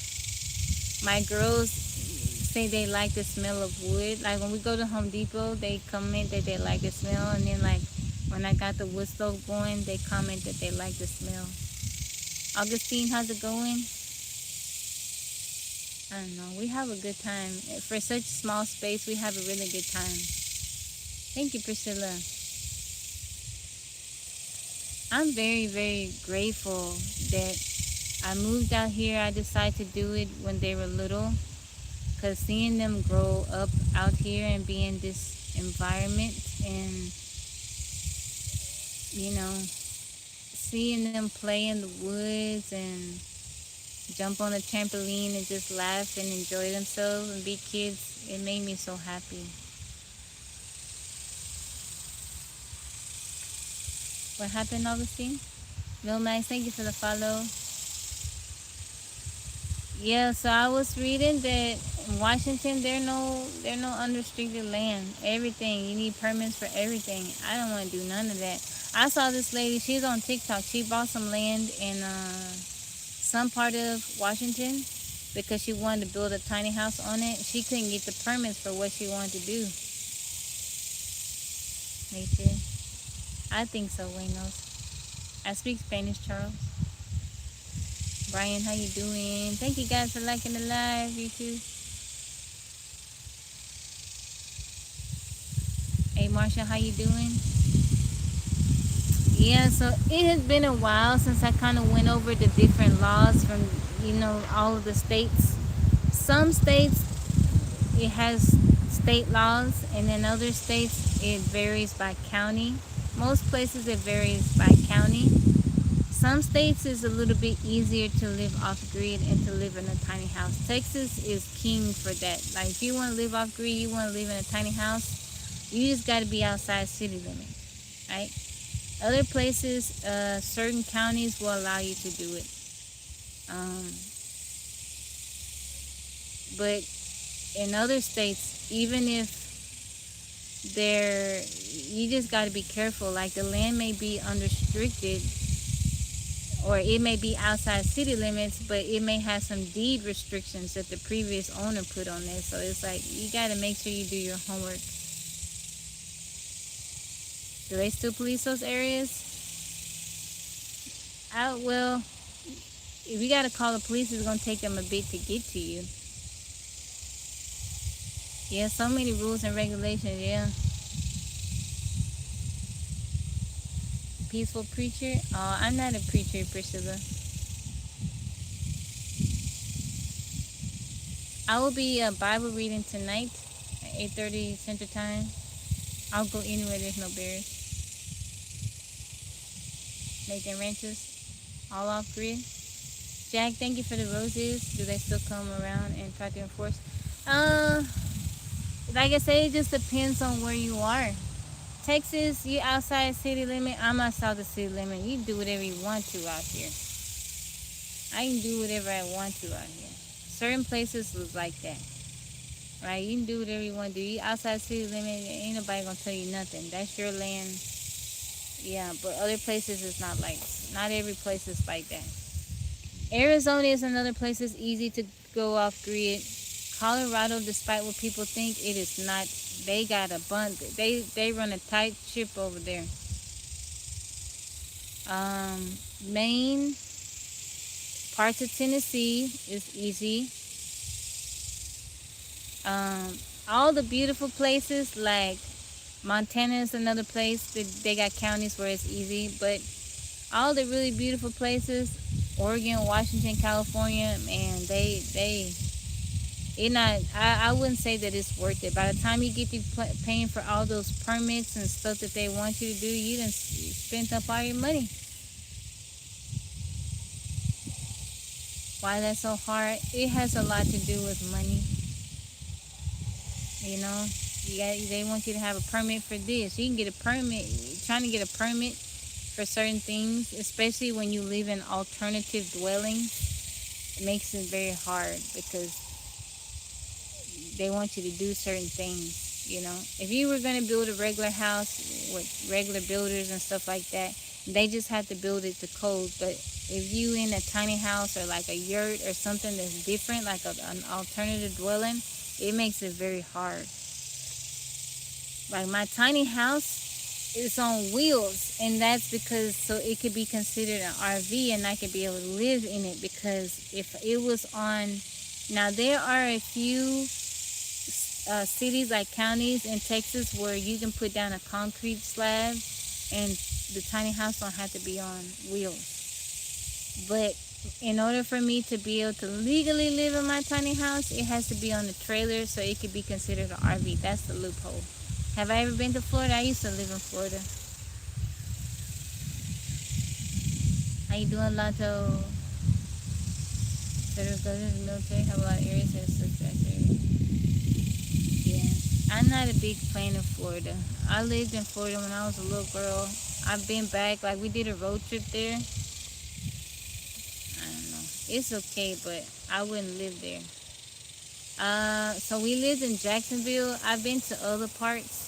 My girls say they like the smell of wood. Like when we go to Home Depot, they comment that they like the smell. And then like when I got the wood stove going, they comment that they like the smell. Augustine, how's it going? I don't know. We have a good time. For such small space, we have a really good time. Thank you, Priscilla. I'm very, very grateful that I moved out here. I decided to do it when they were little. Because seeing them grow up out here and be in this environment and, you know, seeing them play in the woods and jump on a trampoline and just laugh and enjoy themselves and be kids, it made me so happy. What happened, Augustine? No, Max, thank you for the follow. Yeah, so I was reading that in Washington there no unrestricted land. Everything. You need permits for everything. I don't want to do none of that. I saw this lady, she's on TikTok. She bought some land in some part of Washington because she wanted to build a tiny house on it. She couldn't get the permits for what she wanted to do. Nature. I think so, Waynos. I speak Spanish, Charles. Brian, how you doing? Thank you guys for liking the live, you too. Hey, Marsha, how you doing? Yeah, so it has been a while since I kind of went over the different laws from, you know, all of the states. Some states, it has state laws, and in other states, it varies by county. Most places, it varies by county. Some states is a little bit easier to live off grid and to live in a tiny house. Texas is king for that. Like if you want to live off grid, you want to live in a tiny house, you just got to be outside city limits, right? Other places, certain counties will allow you to do it. But in other states, even if you just got to be careful. Like the land may be unrestricted, or it may be outside city limits, but it may have some deed restrictions that the previous owner put on there. So it's like you got to make sure you do your homework. Do they still police those areas? Well, if you got to call the police, it's going to take them a bit to get to you. Yeah, so many rules and regulations, yeah. Peaceful preacher? Oh, I'm not a preacher, Priscilla. I will be Bible reading tonight at 8:30 Central Time. I'll go anywhere there's no bears. Making ranches, all off grid. Jack, thank you for the roses. Do they still come around and try to enforce? Uh, like I say, it just depends on where you are. Texas, you outside city limit. I'm outside the city limit. You do whatever you want to out here. I can do whatever I want to out here. Certain places was like that, right? You can do whatever you want to do. You outside city limit, ain't nobody gonna tell you nothing. That's your land. Yeah, but other places is not like. Not every place is like that. Arizona is another place that's easy to go off grid. Colorado, despite what people think, it is not. They got a bunch. They run a tight ship over there. Maine, parts of Tennessee is easy. All the beautiful places like Montana is another place that they got counties where it's easy, but all the really beautiful places, Oregon, Washington, California, man, it not. I wouldn't say that it's worth it. By the time you get to paying for all those permits and stuff that they want you to do, you done spent up all your money. Why that's so hard? It has a lot to do with money. You know, they want you to have a permit for this. You can get a permit. Trying to get a permit for certain things, especially when you live in alternative dwellings, it makes it very hard because they want you to do certain things. You know, if you were going to build a regular house with regular builders and stuff like that, they just have to build it to code. But if you in a tiny house or like a yurt or something that's different, like an alternative dwelling, it makes it very hard. Like my tiny house is on wheels, and that's because so it could be considered an RV and I could be able to live in it, because if it was on, now there are a few cities like counties in Texas where you can put down a concrete slab and the tiny house don't have to be on wheels. But in order for me to be able to legally live in my tiny house, it has to be on a trailer so it could be considered an RV. That's the loophole. Have I ever been to Florida? I used to live in Florida. How you doing, Lato? Federal government, military have a lot of areas that are subject. Yeah, I'm not a big fan of Florida. I lived in Florida when I was a little girl. I've been back. Like we did a road trip there. I don't know. It's okay, but I wouldn't live there. So we lived in Jacksonville. I've been to other parts.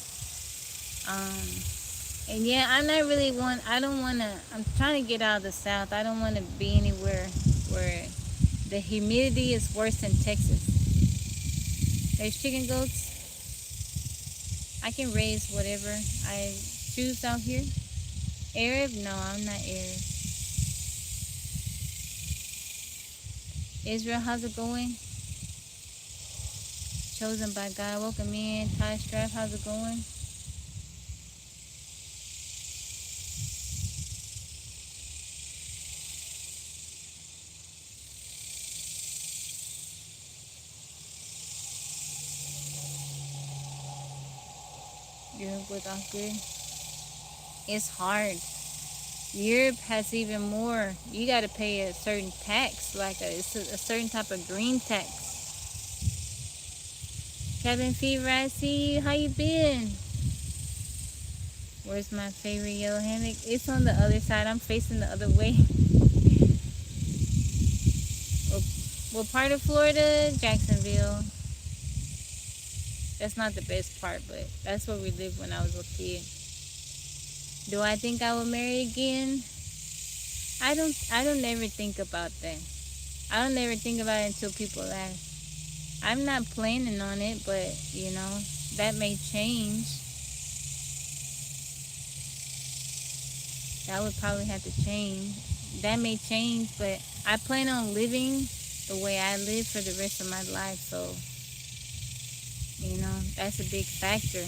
And yeah, I'm not really I don't want to, I'm trying to get out of the South. I don't want to be anywhere where the humidity is worse than Texas. There's chicken goats. I can raise whatever I choose out here. Arab? No, I'm not Arab. Israel, how's it going? Chosen by God. Welcome in. Ty Straff, how's it going? Europe with off-grid. It's hard. Europe has even more. You got to pay a certain tax, like it's a certain type of green tax. Cabin Fever, I see you. How you been? Where's my favorite yellow hammock? It's on the other side. I'm facing the other way. What part of Florida? Jacksonville. That's not the best part, but that's where we lived when I was a kid. Do I think I will marry again? I don't ever think about that. I don't ever think about it until people ask. I'm not planning on it, but you know, that may change. That would probably have to change. That may change, but I plan on living the way I live for the rest of my life, so you know, that's a big factor.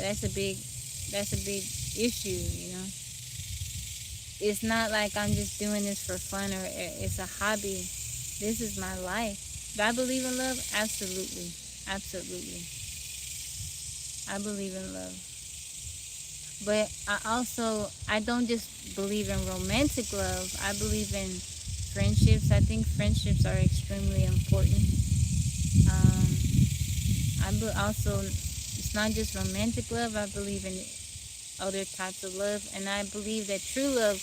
That's a big issue, you know. It's not like I'm just doing this for fun or it's a hobby. This is my life. Do I believe in love? Absolutely. Absolutely. I believe in love. But I don't just believe in romantic love. I believe in friendships. I think friendships are extremely important. Um, also, it's not just romantic love. I believe in other types of love. And I believe that true love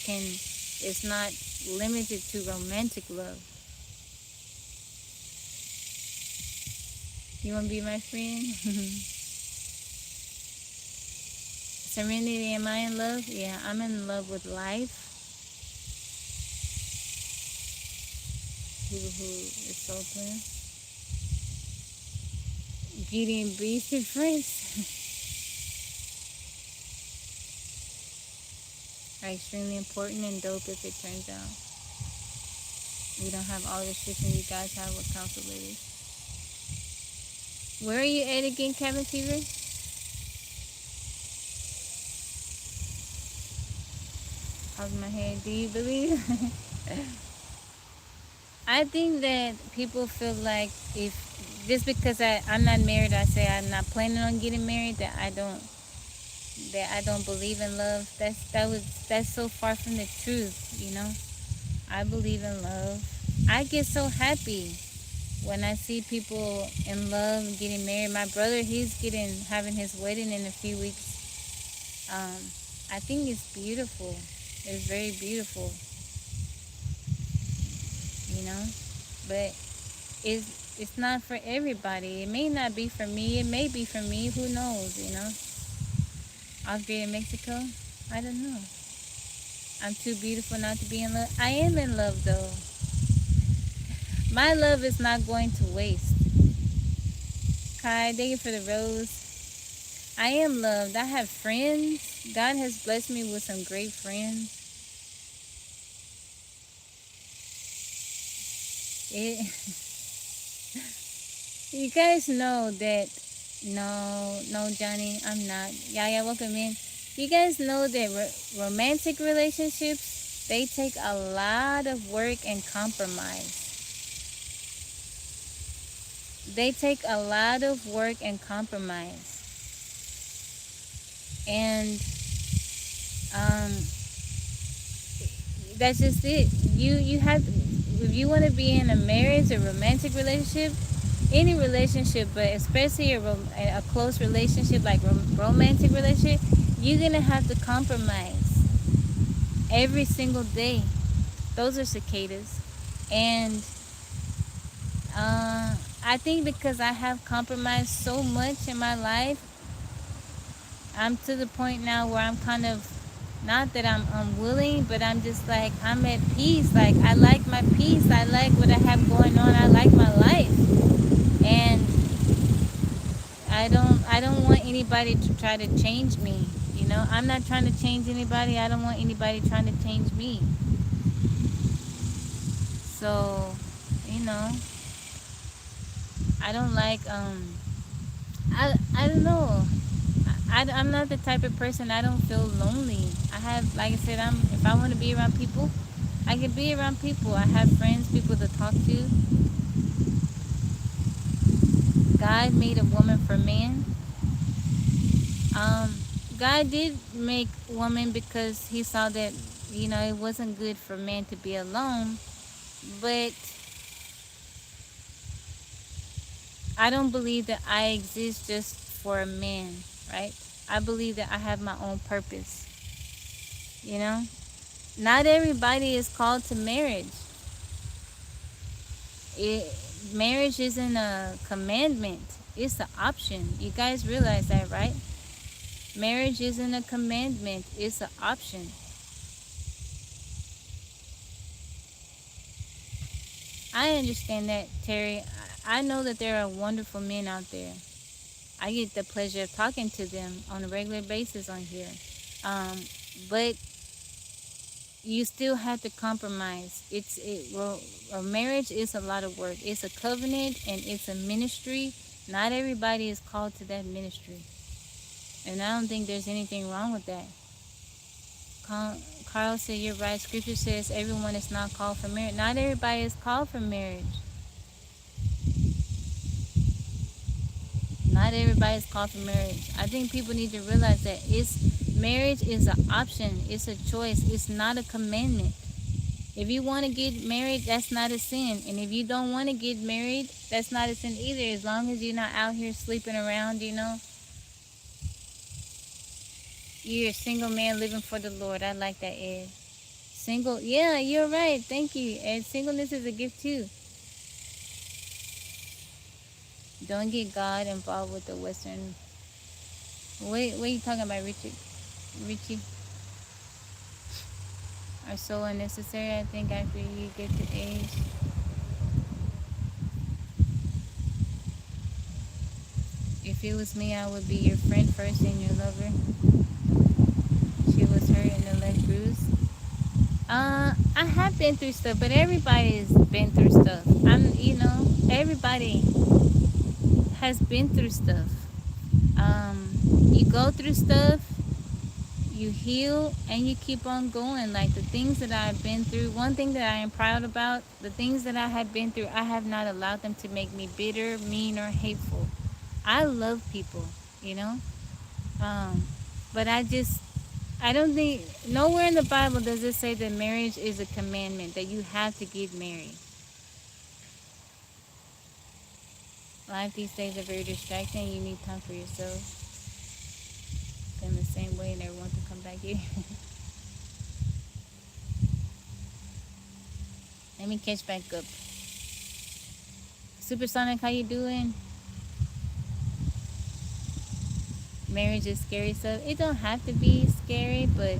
is not limited to romantic love. You want to be my friend? Serenity, am I in love? Yeah, I'm in love with life. Who is so clear? Beauty and Beast difference are extremely important and dope if it turns out. We don't have all the restrictions you guys have with council ladies. Where are you at again, Cabin Fever? How's my head? Do you believe? I think that people feel like if just because I'm not married, I say I'm not planning on getting married, that I don't believe in love. That's so far from the truth, you know. I believe in love. I get so happy when I see people in love getting married. My brother, he's having his wedding in a few weeks. I think it's beautiful. It's very beautiful, you know. But it's not for everybody. It may not be for me. It may be for me. Who knows, you know? Off grid in Mexico? I don't know. I'm too beautiful not to be in love. I am in love, though. My love is not going to waste. Kai, thank you for the rose. I am loved. I have friends. God has blessed me with some great friends. You guys know that. No, Johnny, I'm not. Yeah, welcome in. You guys know that romantic relationships, they take a lot of work and compromise. They take a lot of work and compromise. And that's just it. You have, if you want to be in a marriage, a romantic relationship, any relationship, but especially a close relationship like romantic relationship, you're gonna have to compromise every single day. Those are cicadas. And I think because I have compromised so much in my life, I'm to the point now where I'm kind of, not that I'm unwilling, but I'm just like, I'm at peace. Like, I like my peace. I like what I have going on. I like my life. And I don't want anybody to try to change me. You know, I'm not trying to change anybody. I don't want anybody trying to change me. So, you know, I don't like, I don't know. I'm not the type of person, I don't feel lonely. I have, like I said, if I want to be around people, I can be around people. I have friends, people to talk to. God made a woman for man. God did make woman because he saw that, you know, it wasn't good for man to be alone. But I don't believe that I exist just for a man, right? I believe that I have my own purpose, you know? Not everybody is called to marriage. Marriage isn't a commandment. It's an option. You guys realize that, right? Marriage isn't a commandment. It's an option. I understand that, Terry. I know that there are wonderful men out there. I get the pleasure of talking to them on a regular basis on here. But you still have to compromise. A marriage is a lot of work. It's a covenant and it's a ministry. Not everybody is called to that ministry, and I don't think there's anything wrong with that. Carl said, you're right. Scripture says everyone is not called for marriage. Not everybody is called for marriage. Not everybody is called for marriage. I think people need to realize that marriage is an option. It's a choice. It's not a commandment. If you want to get married, that's not a sin. And if you don't want to get married, that's not a sin either. As long as you're not out here sleeping around, You're a single man living for the Lord. I like that, Ed. Single, yeah, you're right. Thank you. And singleness is a gift too. Don't get God involved with the Western. What are you talking about, Richie? Are so unnecessary, I think, after you get to age. If it was me, I would be your friend first and your lover. She was hurt and the leg bruised. I have been through stuff, but everybody's been through stuff. Everybody has been through stuff. You go through stuff, you heal, and you keep on going. Like the things that I've been through, one thing that I am proud about, the things that I have been through, I have not allowed them to make me bitter, mean, or hateful. I love people, but I don't think, nowhere in the Bible does it say that marriage is a commandment, that you have to get married. Life these days are very distracting. You need time for yourself. In the same way, and everyone can come back here. Let me catch back up. Supersonic, how you doing? Marriage is scary stuff. It don't have to be scary, but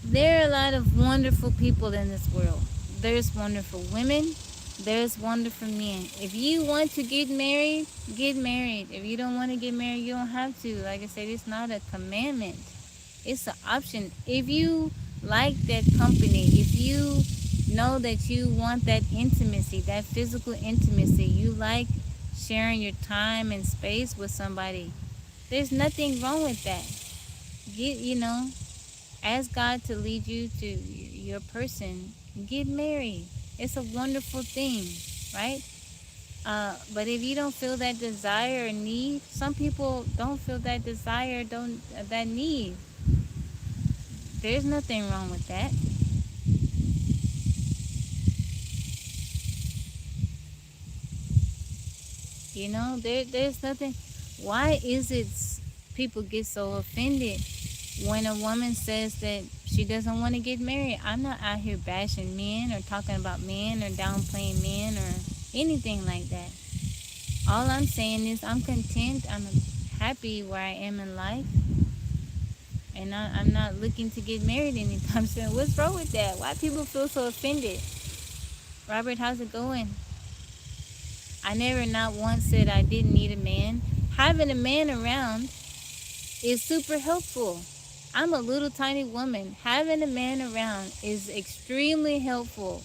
there are a lot of wonderful people in this world. There's wonderful women. There's wonderful men. If you want to get married, get married. If you don't want to get married, you don't have to. Like I said, it's not a commandment. It's an option. If you like that company, if you know that you want that intimacy, that physical intimacy, you like sharing your time and space with somebody, there's nothing wrong with that. Ask God to lead you to your person. Get married. It's a wonderful thing, right? But if you don't feel that desire or need, some people don't feel that desire, that need. There's nothing wrong with that. There's nothing. Why is it people get so offended when a woman says that she doesn't want to get married? I'm not out here bashing men or talking about men or downplaying men or anything like that. All I'm saying is I'm content. I'm happy where I am in life. And I'm not looking to get married anytime soon. What's wrong with that? Why people feel so offended? Robert, how's it going? I never not once said I didn't need a man. Having a man around is super helpful. I'm a little tiny woman. Having a man around is extremely helpful.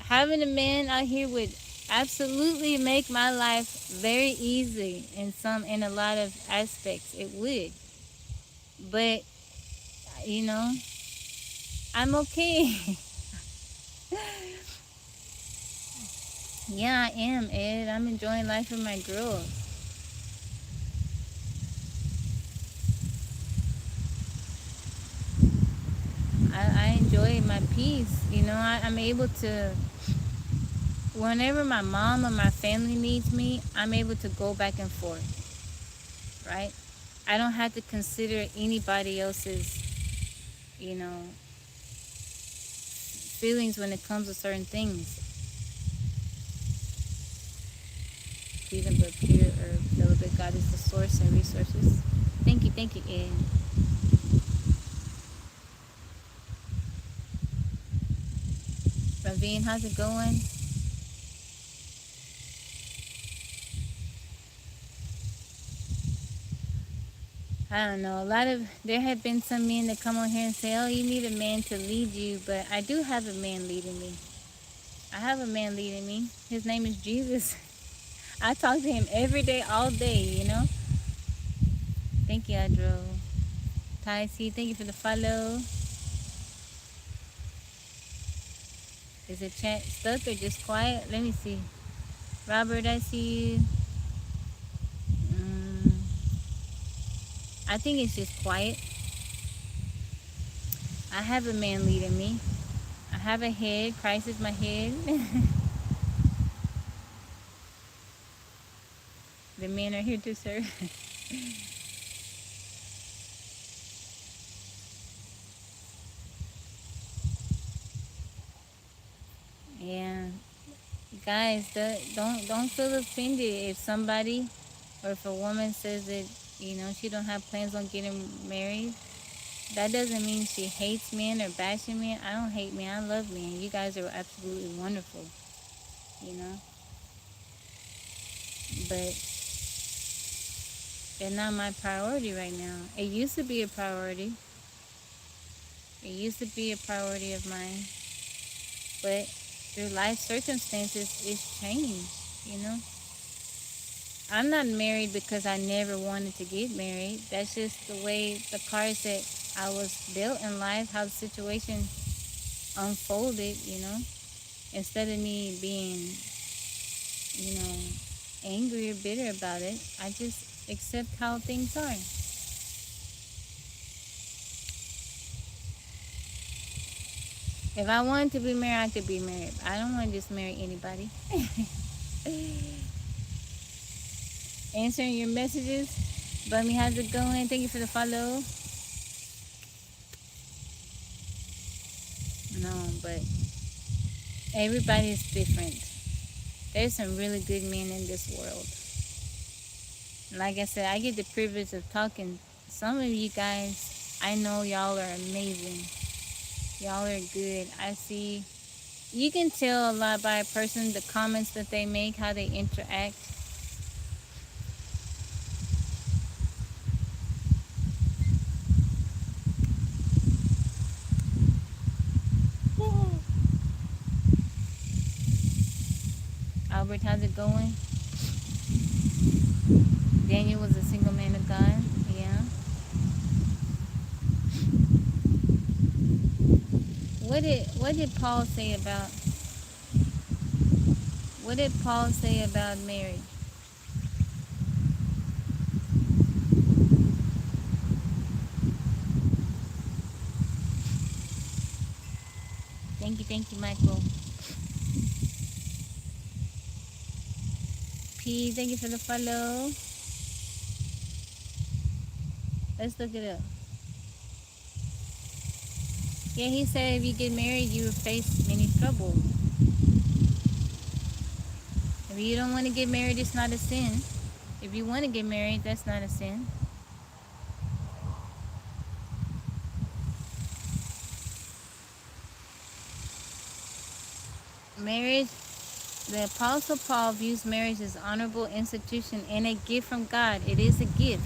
Having a man out here would absolutely make my life very easy in a lot of aspects. It would. But, I'm okay. Yeah, I am, Ed. I'm enjoying life with my girls. I enjoy my peace. I'm able to, whenever my mom or my family needs me, I'm able to go back and forth, right? I don't have to consider anybody else's, feelings when it comes to certain things. Even but pure herb, celibate, God is the source and resources. Thank you, Ed. Ravine, how's it going? I don't know. There have been some men that come on here and say, oh, you need a man to lead you, but I do have a man leading me. I have a man leading me. His name is Jesus. I talk to him every day, all day, Thank you, Adro. Ty C, thank you for the follow. Is the chat stuck or just quiet? Let me see. Robert, I see you. I think it's just quiet. I have a man leading me. I have a head. Christ is my head. The men are here to serve. Yeah. Guys, don't feel offended if somebody or if a woman says that, she don't have plans on getting married. That doesn't mean she hates men or bashing men. I don't hate men. I love men. You guys are absolutely wonderful, you know. But they're not my priority right now. It used to be a priority. It used to be a priority of mine. But through life circumstances, it's changed, you know. I'm not married because I never wanted to get married. That's just the way the cards that I was built in life, how the situation unfolded, Instead of me being, angry or bitter about it, I just accept how things are. If I wanted to be married, I could be married. I don't want to just marry anybody. Answering your messages. Bummy, how's it going? Thank you for the follow. No, but everybody's different. There's some really good men in this world. Like I said, I get the privilege of talking. Some of you guys, I know y'all are amazing. Y'all are good. I see. You can tell a lot by a person, the comments that they make, how they interact. Albert, how's it going? Daniel was a single man of God. Yeah. What did Paul say about marriage? Thank you, Michael. P, thank you for the follow. Let's look it up. Yeah, he said if you get married, you will face many trouble. If you don't want to get married, it's not a sin. If you want to get married, that's not a sin. Marriage, the Apostle Paul views marriage as an honorable institution and a gift from God. It is a gift.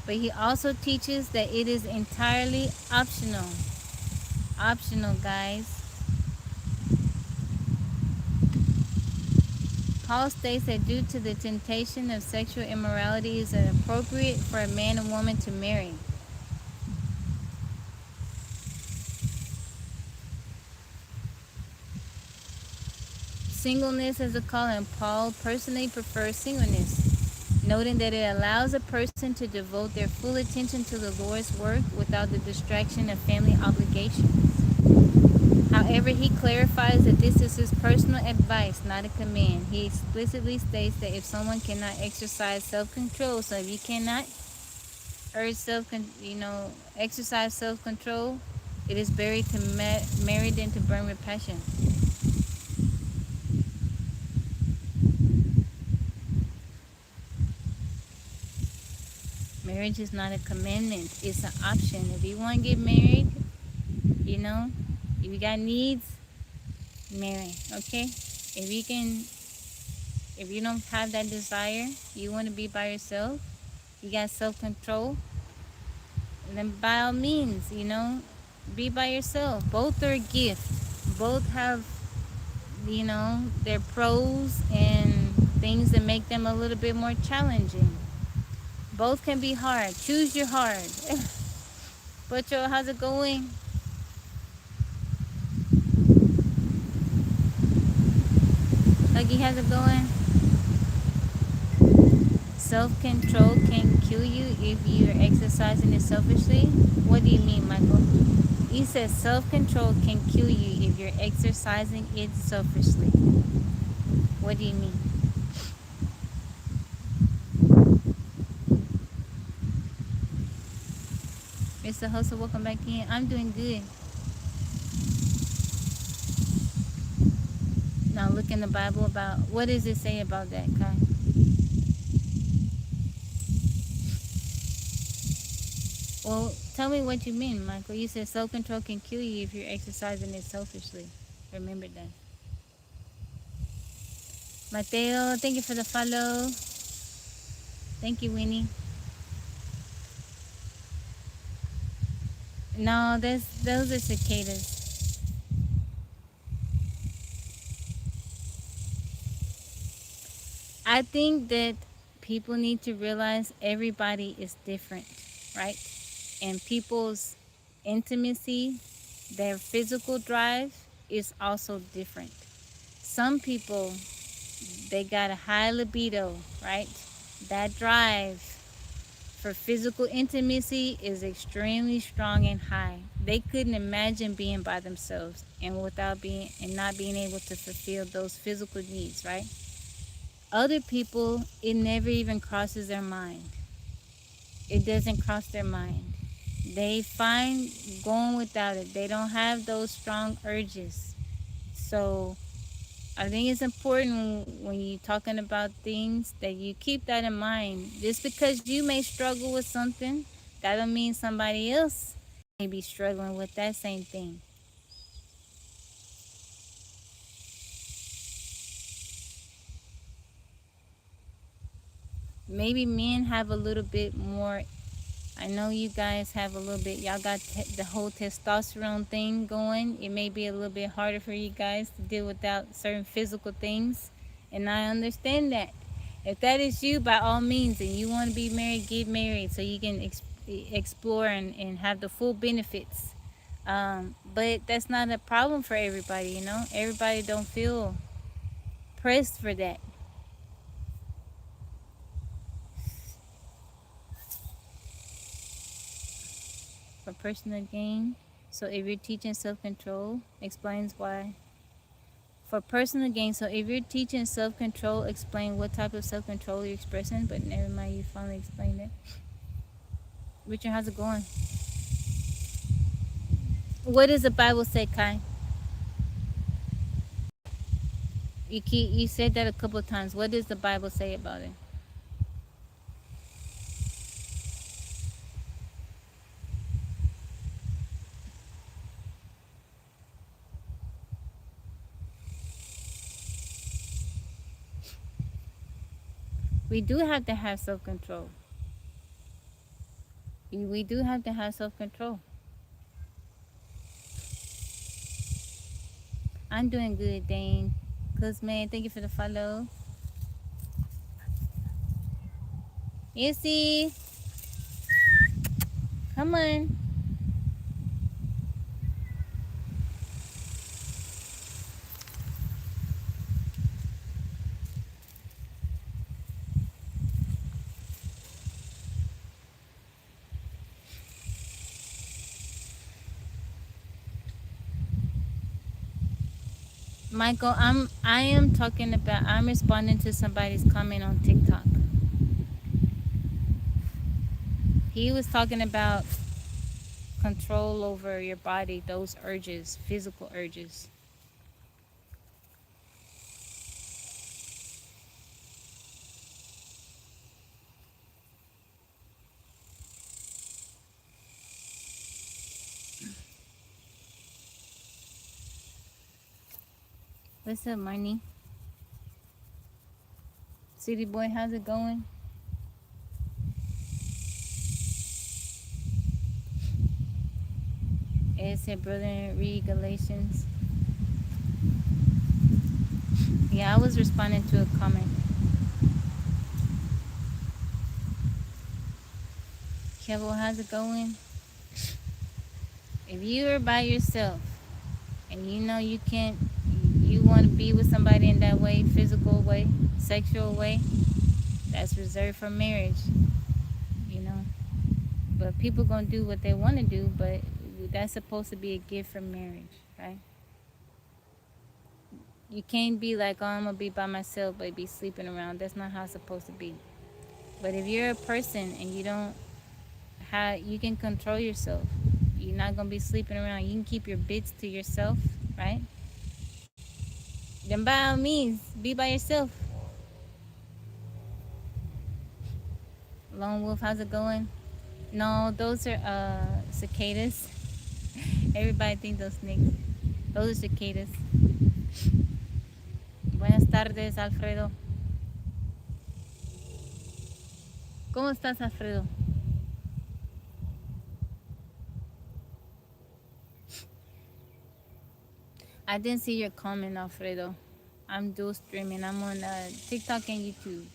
But he also teaches that it is entirely optional. Optional, guys. Paul states that due to the temptation of sexual immorality, it is inappropriate for a man and woman to marry. Singleness is a calling. Paul personally prefers singleness, noting that it allows a person to devote their full attention to the Lord's work without the distraction of family obligations. However, he clarifies that this is his personal advice, not a command. He explicitly states that if someone cannot exercise self-control, so if you cannot exercise self-control, it is better to marry than to burn with passion. Marriage is not a commandment. It's an option. If you want to get married, if you got needs, marry, okay? If you don't have that desire, you want to be by yourself, you got self-control, then by all means, be by yourself. Both are a gift. Both have, their pros and things that make them a little bit more challenging. Both can be hard. Choose your hard. Pocho, how's it going? Lucky, how's it going? Self-control can kill you if you're exercising it selfishly. What do you mean, Michael? He says self-control can kill you if you're exercising it selfishly. What do you mean? Mr. Hustle, welcome back in. I'm doing good. Now look in the Bible about, what does it say about that, Kai? Well, tell me what you mean, Michael. You said self-control can kill you if you're exercising it selfishly. Remember that. Mateo, thank you for the follow. Thank you, Winnie. No, those are cicadas. I think that people need to realize everybody is different, right? And people's intimacy, their physical drive is also different. Some people, they got a high libido, right? That drive for physical intimacy is extremely strong and high. They couldn't imagine being by themselves and not being able to fulfill those physical needs, right? Other people, it never even crosses their mind. It doesn't cross their mind. They find going without it. They don't have those strong urges. So I think it's important when you're talking about things that you keep that in mind. Just because you may struggle with something, that don't mean somebody else may be struggling with that same thing. Maybe men have a little bit more. I know you guys have a little bit, y'all got the whole testosterone thing going. It may be a little bit harder for you guys to deal without certain physical things. And I understand that. If that is you, by all means, and you want to be married, get married so you can explore and have the full benefits. But that's not a problem for everybody, you know? Everybody don't feel pressed for that. For personal gain. So if you're teaching self-control, explains why. For personal gain, so if you're teaching self-control, explain what type of self-control you're expressing, but never mind, you finally explained it. Richard, how's it going? What does the Bible say, Kai? You said that a couple of times. What does the Bible say about it? We do have to have self-control. We do have to have self-control. I'm doing good, Dane. Cause man, thank you for the follow. Issy, come on. Michael, I'm responding to somebody's comment on TikTok. He was talking about control over your body, those urges, physical urges. What's up, Marnie? City boy, how's it going? Ed said, brother, read Galatians. Yeah, I was responding to a comment. Kevin, how's it going? If you are by yourself and you know you can't, you want to be with somebody in that way, physical way, sexual way, that's reserved for marriage, you know. But people gonna do what they want to do, but that's supposed to be a gift from marriage, right? You can't be like, oh, I'm gonna be by myself, but be sleeping around. That's not how it's supposed to be. But if you're a person and you don't have, you can control yourself. You're not gonna be sleeping around. You can keep your bits to yourself, right? Then by all means, be by yourself. Lone Wolf, how's it going? No, those are cicadas. Everybody thinks those snakes. Those are cicadas. Buenas tardes, Alfredo. ¿Cómo estás, Alfredo? I didn't see your comment, Alfredo. I'm dual streaming. I'm on TikTok and YouTube.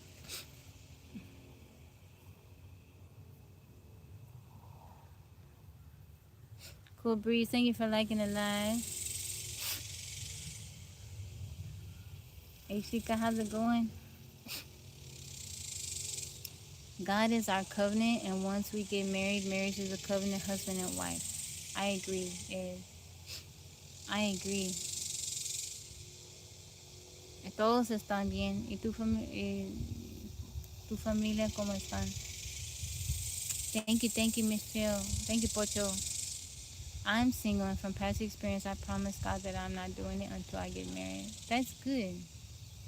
Cool Breeze, thank you for liking the live. Hey Shika, how's it going? God is our covenant, and once we get married, marriage is a covenant, husband and wife. I agree, Ed. I agree. Todos están bien. ¿Y tu familia cómo están? Thank you, Michelle. Thank you, Pocho. I'm single, and from past experience, I promise God that I'm not doing it until I get married. That's good.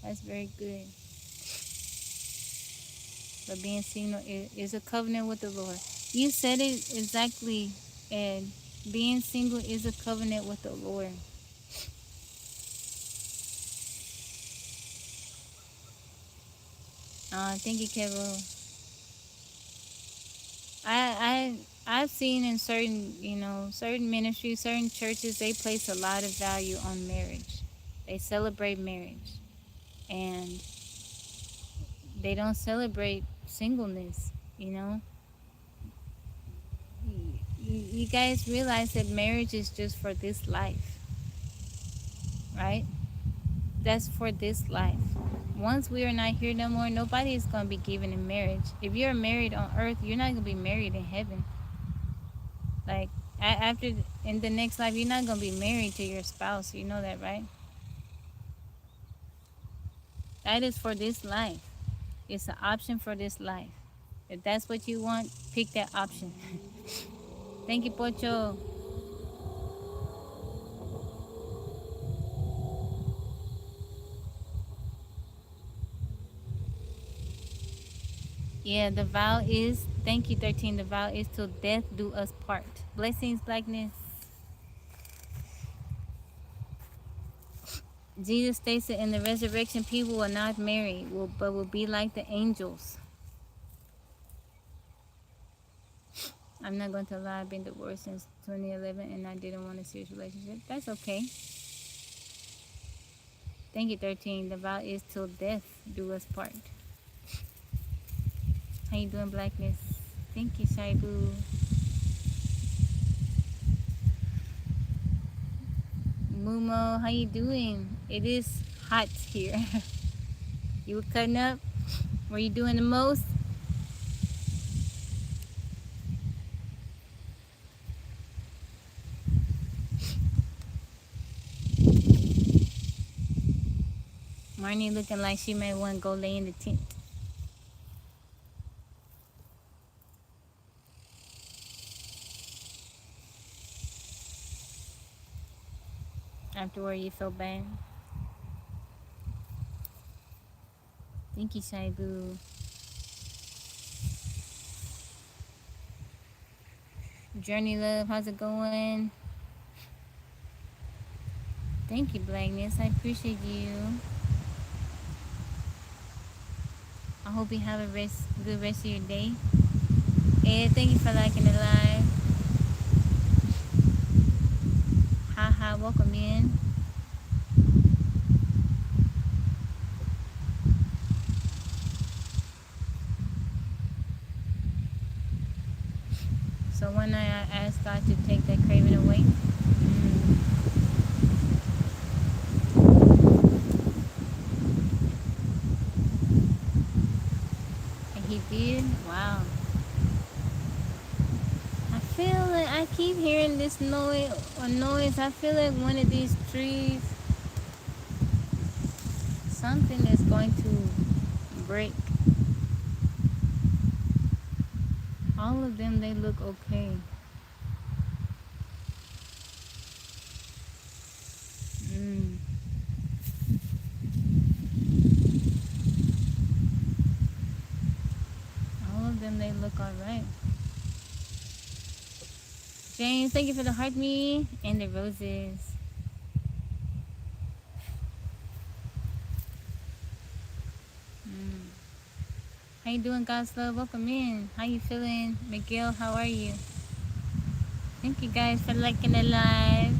That's very good. But being single is a covenant with the Lord. You said it exactly, Ed. Being single is a covenant with the Lord. Thank you, Kevin. I've seen in certain ministries, certain churches, they place a lot of value on marriage. They celebrate marriage, and they don't celebrate singleness. You guys realize that marriage is just for this life, right? That's for this life. Once we are not here no more, nobody is going to be given in marriage. If you're married on earth, you're not going to be married in heaven. Like, after, in the next life, you're not going to be married to your spouse. You know that, right? That is for this life. It's an option for this life. If that's what you want, pick that option. Thank you, Pocho. Yeah, the vow is, thank you, 13. The vow is till death do us part. Blessings, Blackness. Jesus states that in the resurrection, people will not marry, but will be like the angels. I'm not going to lie, I've been divorced since 2011 and I didn't want a serious relationship. That's okay. Thank you, 13. The vow is till death do us part. How you doing, Blackness? Thank you, Shaibu. Mumo, how you doing? It is hot here. You were cutting up? Were you doing the most? Marnie looking like she may want to go lay in the tent. Afterward, you feel bad. Thank you, Shaibu. Journey Love, how's it going? Thank you, Blackness. I appreciate you. I hope you have a good rest of your day. And thank you for liking the live. Haha, welcome in. one I asked God to take that craving away. And he did? Wow. I feel like I keep hearing this noise. I feel like one of these trees, something is going to break. All of them, they look okay. All of them, they look alright. James, thank you for the heart me and the roses. How you doing, God's love? Welcome in. How you feeling? Miguel, how are you? Thank you guys for liking the live.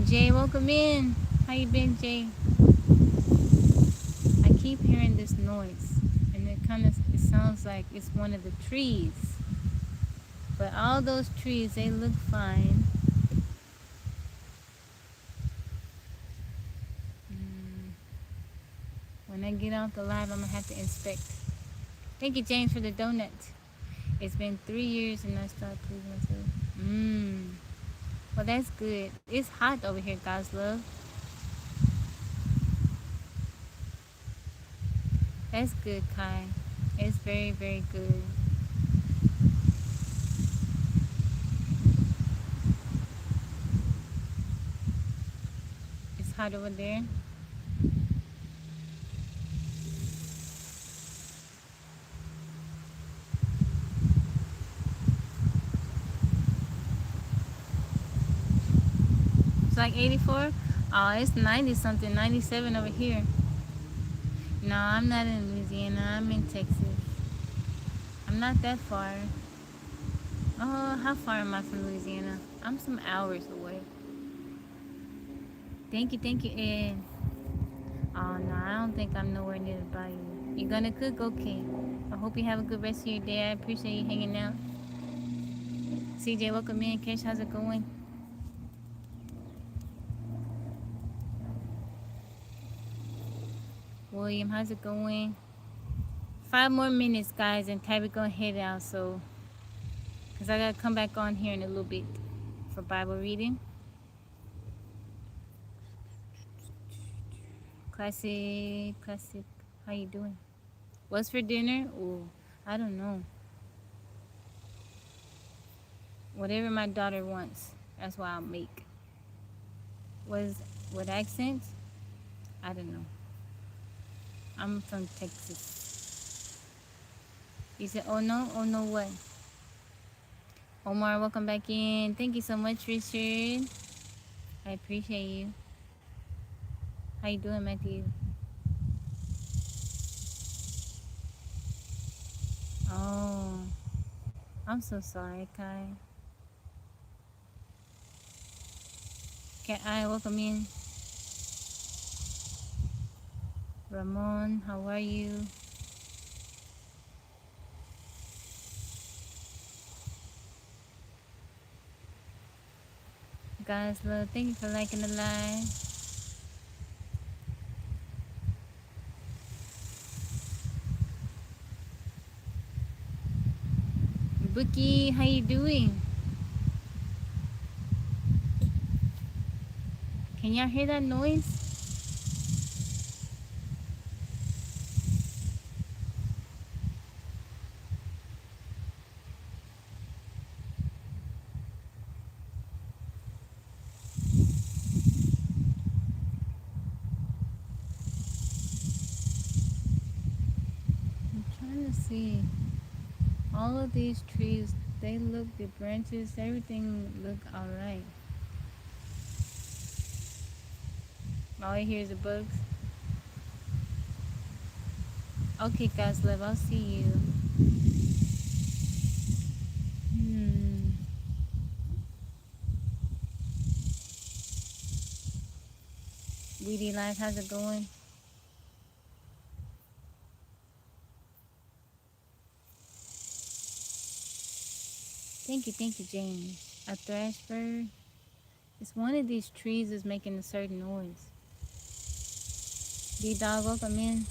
Jay, welcome in. How you been, Jay? I keep hearing this noise, and it sounds like it's one of the trees. But all those trees, they look fine. When I get off the live, I'm gonna have to inspect. Thank you, James, for the donut. It's been 3 years and I started pleasing myself. Well, that's good. It's hot over here, God's love. That's good, Kai. It's very, very good. It's hot over there. It's like 84. Oh, it's 90 something, 97 over here. No, I'm not in Louisiana. I'm in Texas. I'm not that far. Oh, how far am I from Louisiana? I'm some hours away. Thank you, Ed. Oh, no, I don't think I'm nowhere near the bayou. You gonna cook? Okay. I hope you have a good rest of your day. I appreciate you hanging out. CJ, welcome in. Kesh, how's it going? William, how's it going? 5 more minutes, guys, and Tabby gonna head out, so because I gotta come back on here in a little bit for Bible reading. Classic. How you doing? What's for dinner? Oh, I don't know. Whatever my daughter wants, that's what I'll make. What accent? I don't know. I'm from Texas. You said, oh no what? Omar, welcome back in. Thank you so much, Richard. I appreciate you. How you doing, Matthew? Oh, I'm so sorry, Kai. Cat Eye, welcome in. Ramon, how are you? Guys, love, thank you for liking the live. Bookie, how you doing? Can y'all hear that noise? I'm trying to see. All of these trees, they look, the branches, everything look alright. All I hear is the bugs. Okay, guys, love, I'll see you. BD Live, how's it going? Thank you, James. A thrash bird. It's one of these trees is making a certain noise. D-Dog, welcome in.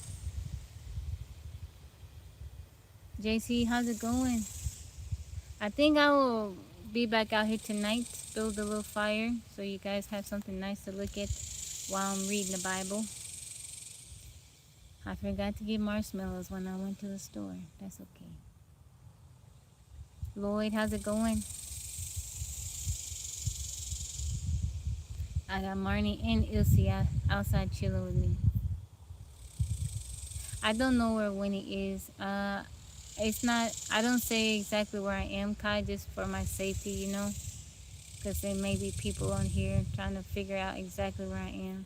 JC, how's it going? I think I will be back out here tonight to build a little fire so you guys have something nice to look at while I'm reading the Bible. I forgot to get marshmallows when I went to the store. That's okay. Lloyd, how's it going? I got Marnie and Ilse outside chilling with me. I don't know where Winnie is. It's not, I don't say exactly where I am, Kai, just for my safety, you know? Because there may be people on here trying to figure out exactly where I am.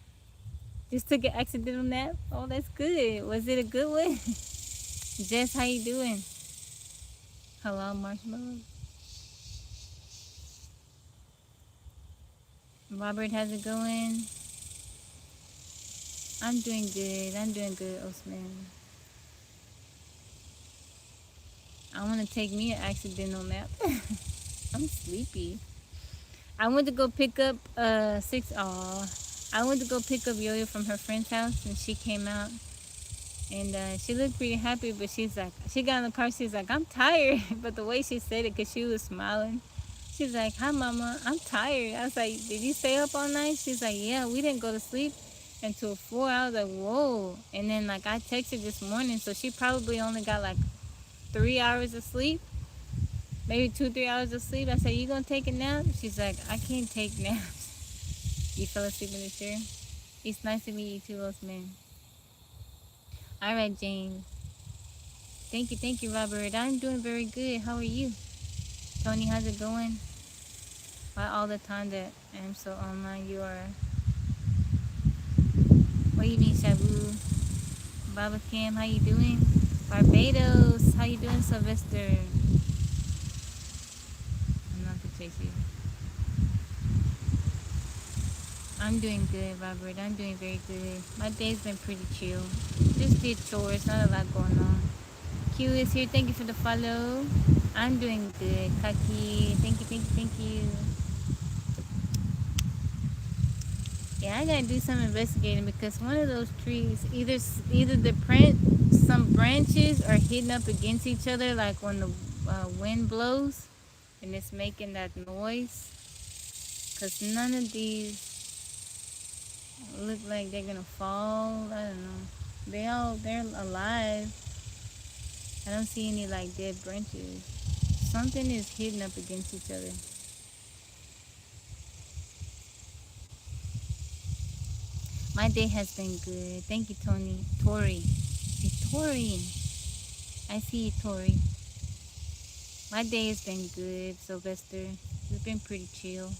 Just took an accidental nap? Oh, that's good. Was it a good one? Jess, how you doing? Hello, Marshmallow. Robert, how's it going? I'm doing good. I'm doing good, Osman. I want to take me an accidental nap. I'm sleepy. I went to go pick up I went to go pick up Yo-Yo from her friend's house, and she came out, and she looked pretty happy, but she's like, she got in the car, she's like, I'm tired. But the way she said it, because she was smiling, she's like, hi, Mama, I'm tired. I was like, did you stay up all night? She's like, yeah, we didn't go to sleep until 4. I was like, whoa. And then, like, I texted this morning, so she probably only got, like, 3 hours of sleep. Maybe 2-3 hours of sleep. I said, you gonna take a nap? She's like, I can't take naps. You fell asleep in the chair? It's nice to meet you too, Osman. Alright, James. Thank you, Robert. I'm doing very good. How are you? Tony, how's it going? Why all the time that I'm so online you are? What do you mean, Shabu? Baba Cam, how you doing? Barbados, how you doing, Sylvester? I'm doing good, Robert. I'm doing very good. My day's been pretty chill. Just did chores, not a lot going on. Q is here. Thank you for the follow. I'm doing good. Kaki, thank you. Yeah, I gotta do some investigating because one of those trees, either some branches are hitting up against each other, like when the wind blows, and it's making that noise. Cause none of these look like they're gonna fall. I don't know. They're alive. I don't see any like dead branches. Something is hitting up against each other. My day has been good. Thank you, Tori. Hey, Tori. I see you, Tori. My day has been good, Sylvester. It's been pretty chill.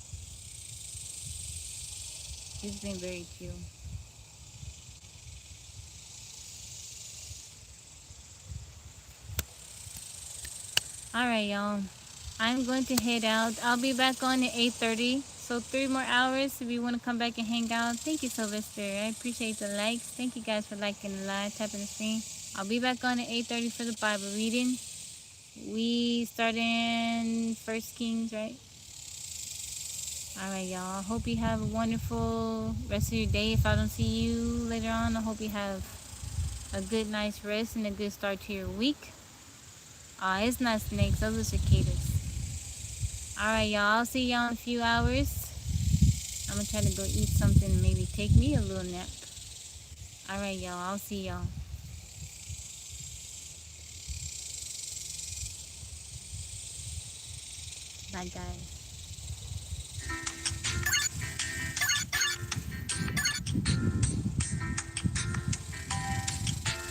It's been very chill. Alright, y'all. I'm going to head out. I'll be back on at 8:30. So 3 more hours if you want to come back and hang out. Thank you, Sylvester. I appreciate the likes. Thank you guys for liking the live, tapping the screen. I'll be back on at 8:30 for the Bible reading. We start in 1 Kings, right? Alright, y'all. Hope you have a wonderful rest of your day. If I don't see you later on, I hope you have a good night's rest and a good start to your week. It's not snakes. Those are cicadas. Alright, y'all. I'll see y'all in a few hours. I'm going to try to go eat something and maybe take me a little nap. Alright, y'all. I'll see y'all. Bye, guys.